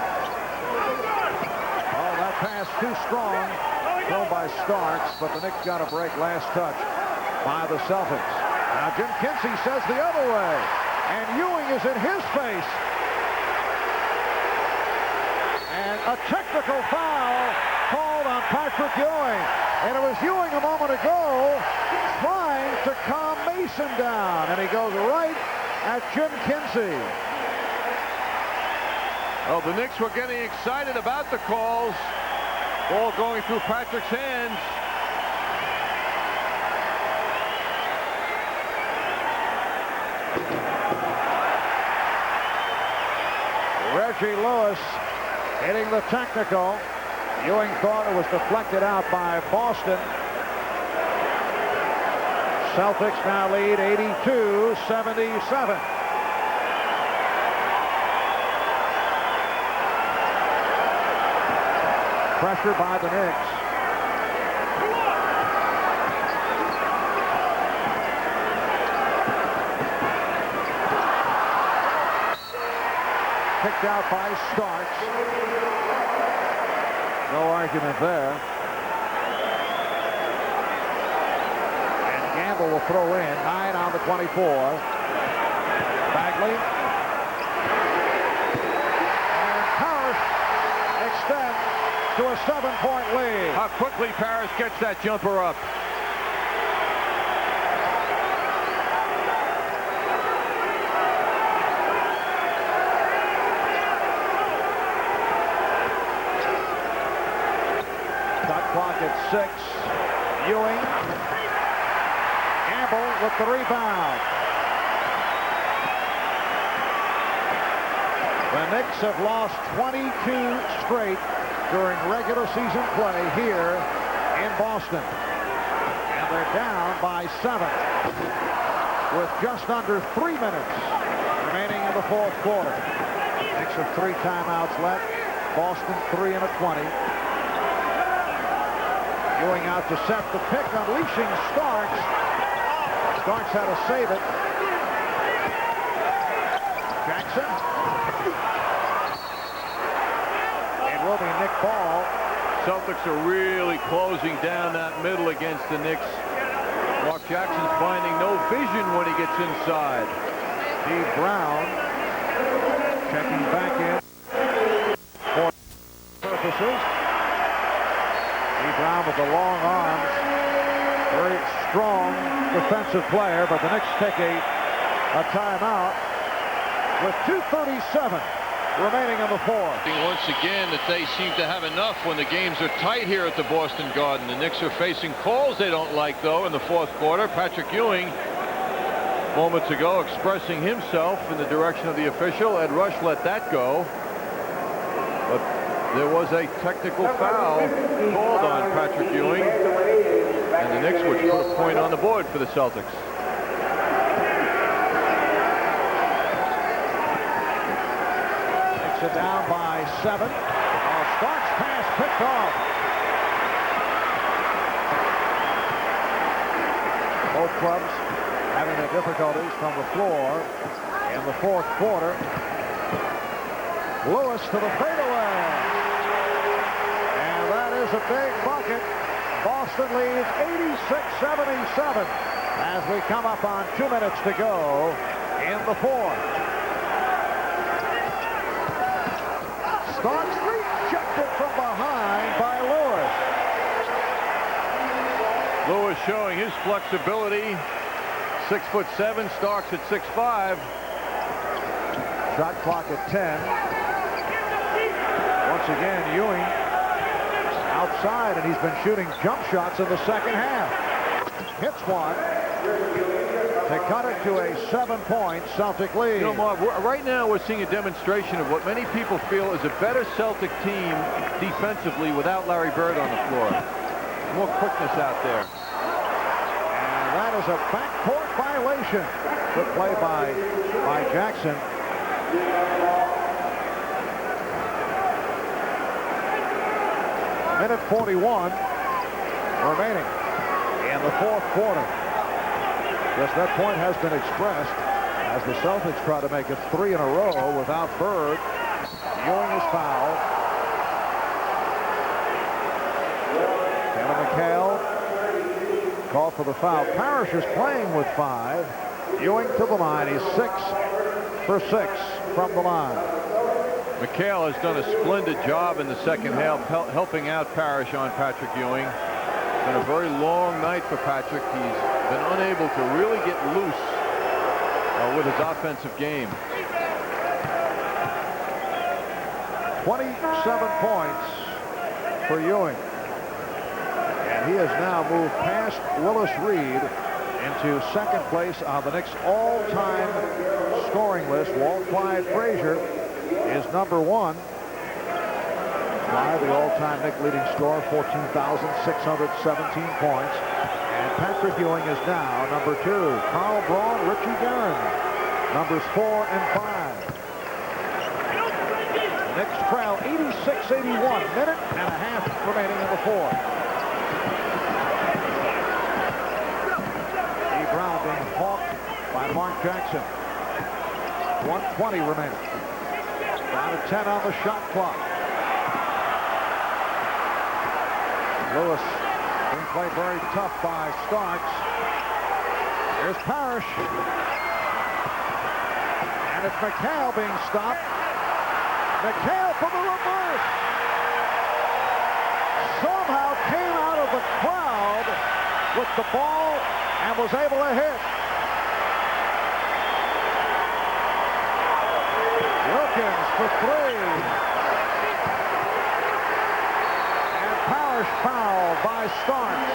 Oh, that pass too strong. Thrown by Starks, but the Knicks got a break last touch by the Celtics. Now Jim Kinsey says the other way, and Ewing is in his face. And a technical foul called on Patrick Ewing. And it was Ewing a moment ago trying to calm Mason down, and he goes right at Jim Kinsey. Well, the Knicks were getting excited about the calls. Ball going through Patrick's hands. Reggie Lewis hitting the technical. Ewing thought it was deflected out by Boston. Celtics now lead 82-77. Pressure by the Knicks. Picked out by Starks. No argument there. And Gamble will throw in. 9 on the 24. Bagley. And Parrish extends to a 7-point lead. How quickly Parrish gets that jumper up. Shot clock at 6. Ewing. Gamble with the rebound. The Knicks have lost 22 straight during regular season play here in Boston. And they're down by 7 with just under 3 minutes remaining in the fourth quarter. Knicks have 3 timeouts left. Boston 3 and a 20. Ewing out to set the pick, unleashing Starks. Starks had to save it. Jackson. Will be Nick Ball. Celtics are really closing down that middle against the Knicks. Mark Jackson's finding no vision when he gets inside. Steve Brown checking back in for purposes. Steve Brown with the long arms. Very strong defensive player, but the Knicks take a timeout with 2:37 remaining on the fourth. Once again that they seem to have enough when the games are tight here at the Boston Garden. The Knicks are facing calls they don't like, though, in the fourth quarter. Patrick Ewing moments ago expressing himself in the direction of the official. Ed Rush let that go. But there was a technical foul called on Patrick Ewing. And the Knicks would put a point on the board for the Celtics. Down by 7. Starks pass picked off. Both clubs having their difficulties from the floor in the fourth quarter. Lewis to the fadeaway. And that is a big bucket. Boston leads 86-77 as we come up on 2 minutes to go in the fourth. Starks rejected from behind by Lewis. Lewis showing his flexibility. 6'7", Starks at 6'5". Shot clock at 10. Once again, Ewing outside, and he's been shooting jump shots in the second half. Hits one to cut it to a 7-point Celtic lead. You know, Marv, right now we're seeing a demonstration of what many people feel is a better Celtic team defensively without Larry Bird on the floor. More quickness out there. And that is a backcourt violation. Good play by Jackson. Minute 41 remaining in the fourth quarter. Yes, that point has been expressed as the Celtics try to make it 3 in a row without Bird. Ewing is fouled. Kevin McHale called for the foul. Parrish is playing with 5. Ewing to the line. He's 6 for 6 from the line. McHale has done a splendid job in the second half helping out Parrish on Patrick Ewing. It's been a very long night for Patrick. He's been unable to really get loose with his offensive game. 27 points for Ewing. And he has now moved past Willis Reed into second place on the Knicks all-time scoring list. Walt Clyde Frazier is number 1. Clyde, the all-time Knick leading scorer, 14,617 points. And Patrick Ewing is now number 2. Carl Braun, Richie Guerin, numbers 4 and 5. The Knicks trail 86-81, minute and a half remaining in the fourth. Dee Brown being hawked by Mark Jackson. 1:20 remaining. Down to 10 on the shot clock. Lewis being played very tough by Starks. Here's Parrish. And it's McHale being stopped. McHale for the reverse. Somehow came out of the crowd with the ball and was able to hit. Wilkins for 3. And Parrish fouled by Starks.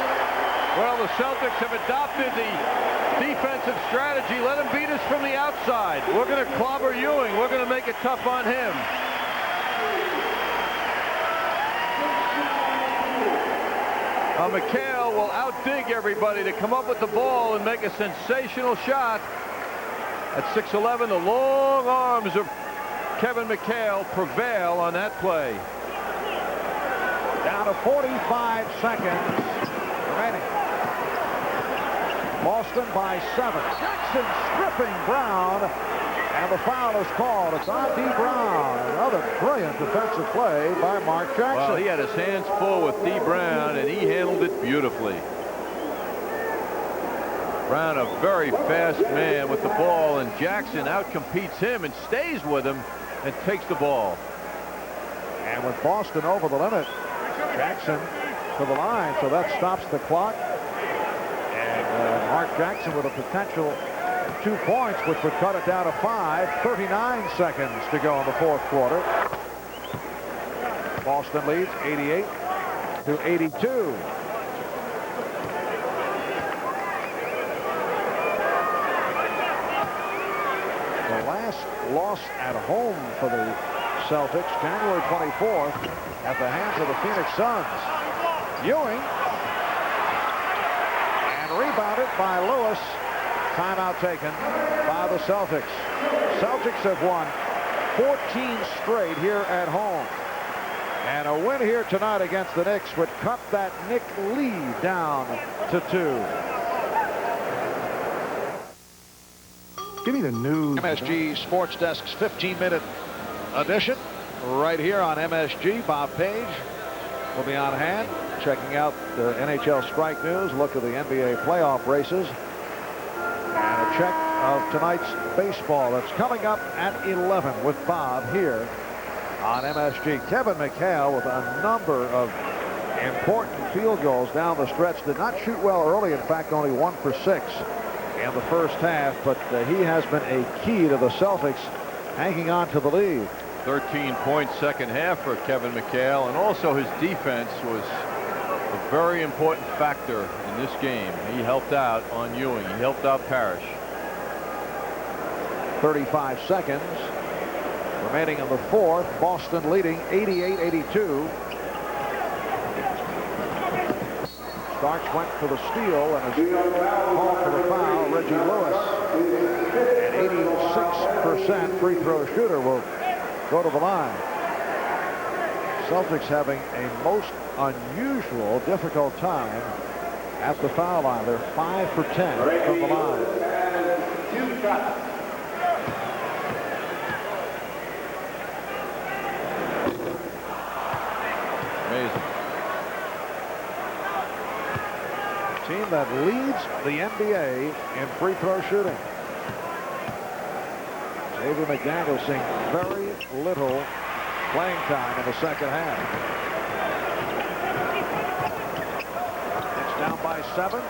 Well, the Celtics have adopted the defensive strategy. Let him beat us from the outside. We're going to clobber Ewing. We're going to make it tough on him. McHale will outdig everybody to come up with the ball and make a sensational shot. At 6'11", the long arms of Kevin McHale prevail on that play. Down to 45 seconds remaining. Boston by 7. Jackson stripping Brown, and the foul is called. It's on Dee Brown. Another brilliant defensive play by Mark Jackson. Well, he had his hands full with Dee Brown, and he handled it beautifully. Brown, a very fast man with the ball, and Jackson outcompetes him and stays with him and takes the ball. And with Boston over the limit, Jackson to the line, so that stops the clock. And Mark Jackson with a potential 2 points, which would cut it down to 5. 39 seconds to go in the fourth quarter. Boston leads 88-82. The last loss at home for the Celtics, January 24th, at the hands of the Phoenix Suns. Ewing, and rebounded by Lewis. Timeout taken by the Celtics. Celtics have won 14 straight here at home. And a win here tonight against the Knicks would cut that Knick lead down to 2. Give me the news. MSG Sports Desk's 15-minute edition right here on MSG. Bob Page will be on hand, checking out the NHL strike news, look at the NBA playoff races, and a check of tonight's baseball that's coming up at 11 with Bob here on MSG. Kevin McHale with a number of important field goals down the stretch. Did not shoot well early. In fact, only 1 for 6 in the first half, but he has been a key to the Celtics hanging on to the lead. 13-point second half for Kevin McHale, and also his defense was a very important factor in this game. He helped out on Ewing. He helped out Parrish. 35 seconds remaining in the fourth. Boston leading 88-82. Starks went for the steal and is called for the foul. Reggie Lewis, an 86% free throw shooter, will go to the line. Celtics having a most unusual, difficult time at the foul line. They're 5 for 10 from the line. 2 shots. Amazing. Team that leads the NBA in free throw shooting. Xavier McDaniel seeing very little playing time in the second half. It's down by 7.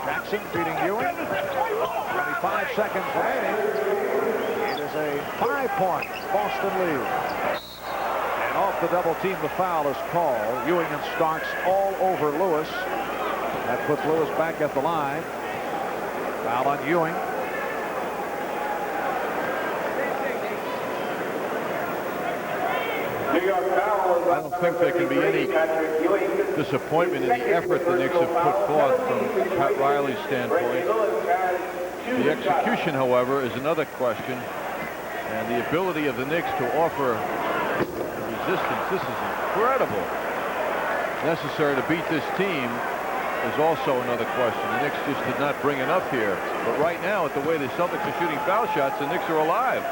Jackson feeding Ewing. 25 seconds remaining. It is a 5-point Boston lead. And off the double team, the foul is called. Ewing and Starks all over Lewis. That puts Lewis back at the line. Foul on Ewing. I don't think there can be any disappointment in the effort the Knicks have put forth from Pat Riley's standpoint. The execution, however, is another question. And the ability of the Knicks to offer resistance, this is incredible, necessary to beat this team, is also another question. The Knicks just did not bring enough here. But right now, at the way the Celtics are shooting foul shots, the Knicks are alive.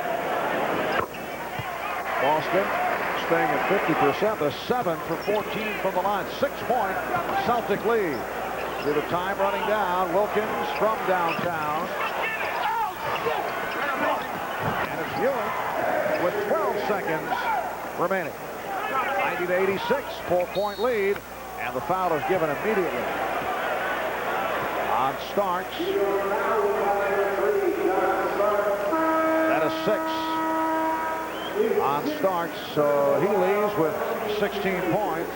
Boston staying at 50%. The 7 for 14 from the line. 6-point Celtic lead. See the time running down. Wilkins from downtown. And it's Ewing with 12 seconds remaining. 90 to 86. 4-point lead. And the foul is given immediately on Starks. That is 6 on Starks, so he leaves with 16 points.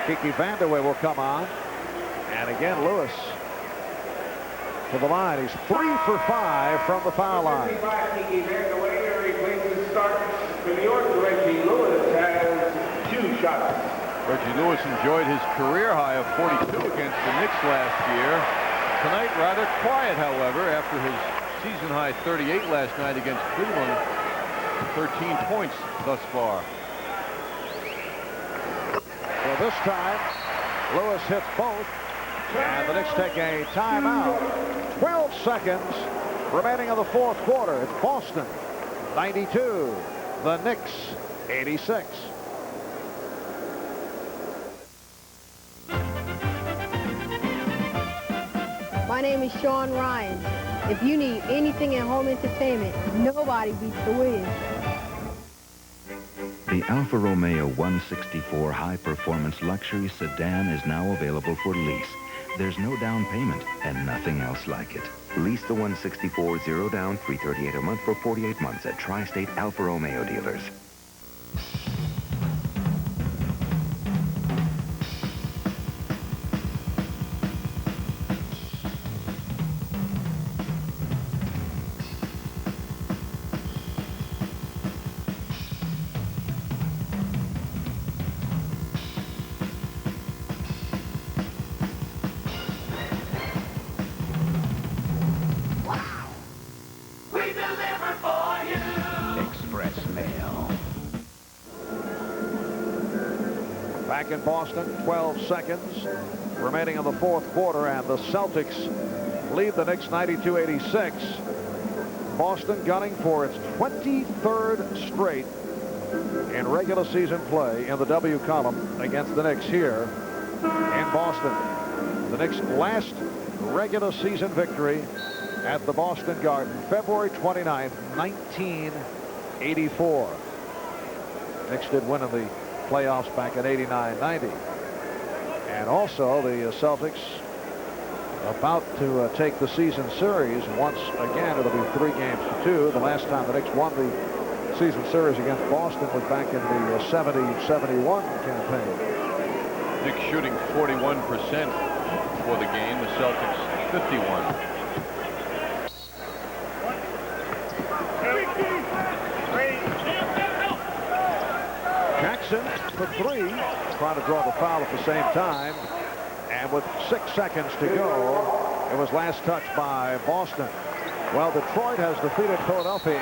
Kiki Vandeweghe will come on. And again, Lewis to the line. He's 3 for 5 from the foul line. Kiki Vandeweghe replaces Starks. For New York, Reggie Lewis has 2 shots. Reggie Lewis enjoyed his career high of 42 against the Knicks last year. Tonight, rather quiet, however, after his season-high 38 last night against Cleveland. 13 points thus far. So this time, Lewis hits both, and the Knicks take a timeout. 12 seconds remaining in the fourth quarter. It's Boston 92, the Knicks 86. My name is Sean Ryan. If you need anything in home entertainment, nobody beats the Williams. The Alfa Romeo 164 high-performance luxury sedan is now available for lease. There's no down payment and nothing else like it. Lease the 164 0 down, $338 a month for 48 months at Tri-State Alfa Romeo dealers. Back in Boston, 12 seconds remaining in the fourth quarter, and the Celtics lead the Knicks 92-86. Boston gunning for its 23rd straight in regular season play in the W column against the Knicks here in Boston. The Knicks' last regular season victory at the Boston Garden, February 29th, 1984. Knicks did win in the playoffs back in 89-90. And also the Celtics about to take the season series once again. It'll be 3-2. The last time the Knicks won the season series against Boston was back in the 70-71 campaign. Knicks shooting 41% for the game. The Celtics 51. Jackson for 3, trying to draw the foul at the same time. And with 6 seconds to go, it was last touched by Boston. Well, Detroit has defeated Philadelphia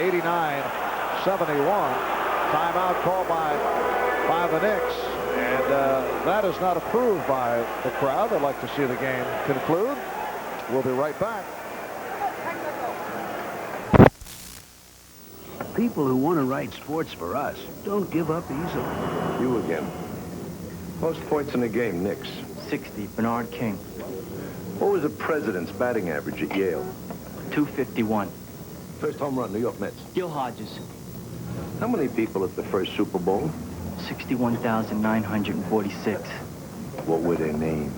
Timeout called by the Knicks. And that is not approved by the crowd. They'd like to see the game conclude. We'll be right back. People who want to write sports for us don't give up easily. You again. Most points in the game, Knicks. 60, Bernard King. What was the president's batting average at Yale? 251. First home run, New York Mets. Gil Hodges. How many people at the first Super Bowl? 61,946. What were their names?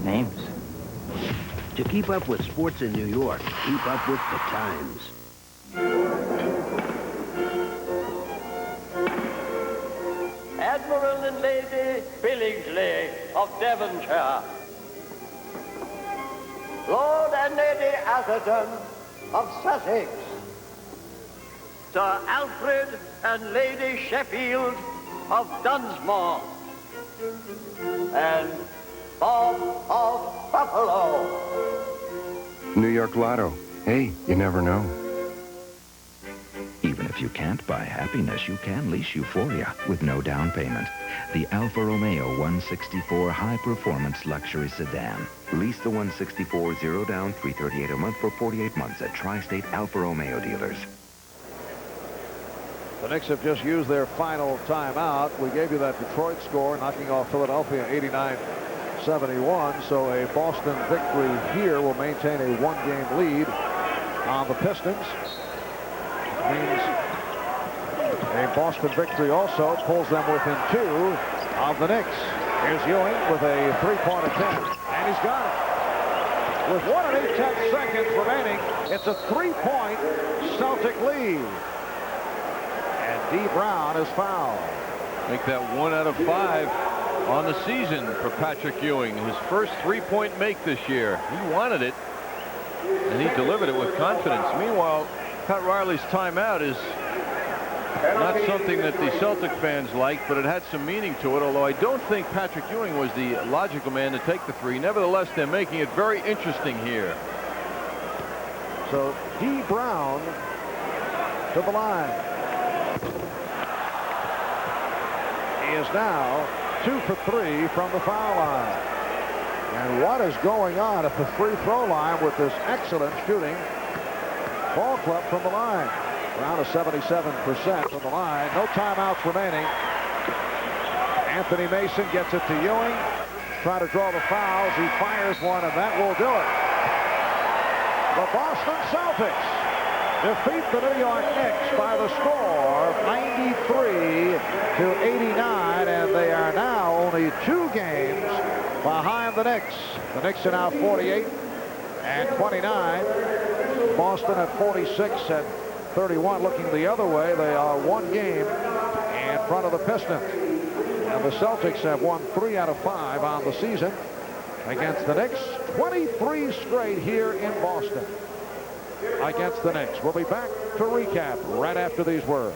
Names? To keep up with sports in New York, keep up with the times. Admiral and Lady Billingsley of Devonshire. Lord and Lady Atherton of Sussex. Sir Alfred and Lady Sheffield of Dunsmore. And Bob of Buffalo. New York Lotto. Hey, you never know. Even if you can't buy happiness, you can lease euphoria with no down payment. The Alfa Romeo 164 high-performance luxury sedan. Lease the 164 0 down, $338 a month for 48 months at Tri-State Alfa Romeo dealers. The Knicks have just used their final timeout. We gave you that Detroit score, knocking off Philadelphia 89-71. So a Boston victory here will maintain a one-game lead on the Pistons. Means a Boston victory also pulls them within 2 of the Knicks. Here's Ewing with a three-point attempt, and he's got it. With 1 8/10 seconds remaining, it's a 3-point Celtic lead. And D. Brown is fouled. Make that 1 out of 5 on the season for Patrick Ewing. His first 3-point make this year. He wanted it, and he delivered it with confidence. Meanwhile, Pat Riley's timeout is not something that the Celtic fans liked, but it had some meaning to it, although I don't think Patrick Ewing was the logical man to take the 3. Nevertheless, they're making it very interesting here. So D. Brown to the line. He is now 2 for 3 from the foul line. And what is going on at the free throw line with this excellent shooting ball club from the line? Around a 77% from the line. No timeouts remaining. Anthony Mason gets it to Ewing. Try to draw the fouls. He fires one, and that will do it. The Boston Celtics defeat the New York Knicks by the score of 93-89, and they are now only 2 games behind the Knicks. The Knicks are now 48 and 29. Boston at 46 and 31. Looking the other way, they are 1 game in front of the Pistons. And the Celtics have won 3 out of 5 on the season against the Knicks. 23 straight here in Boston against the Knicks. We'll be back to recap right after these words.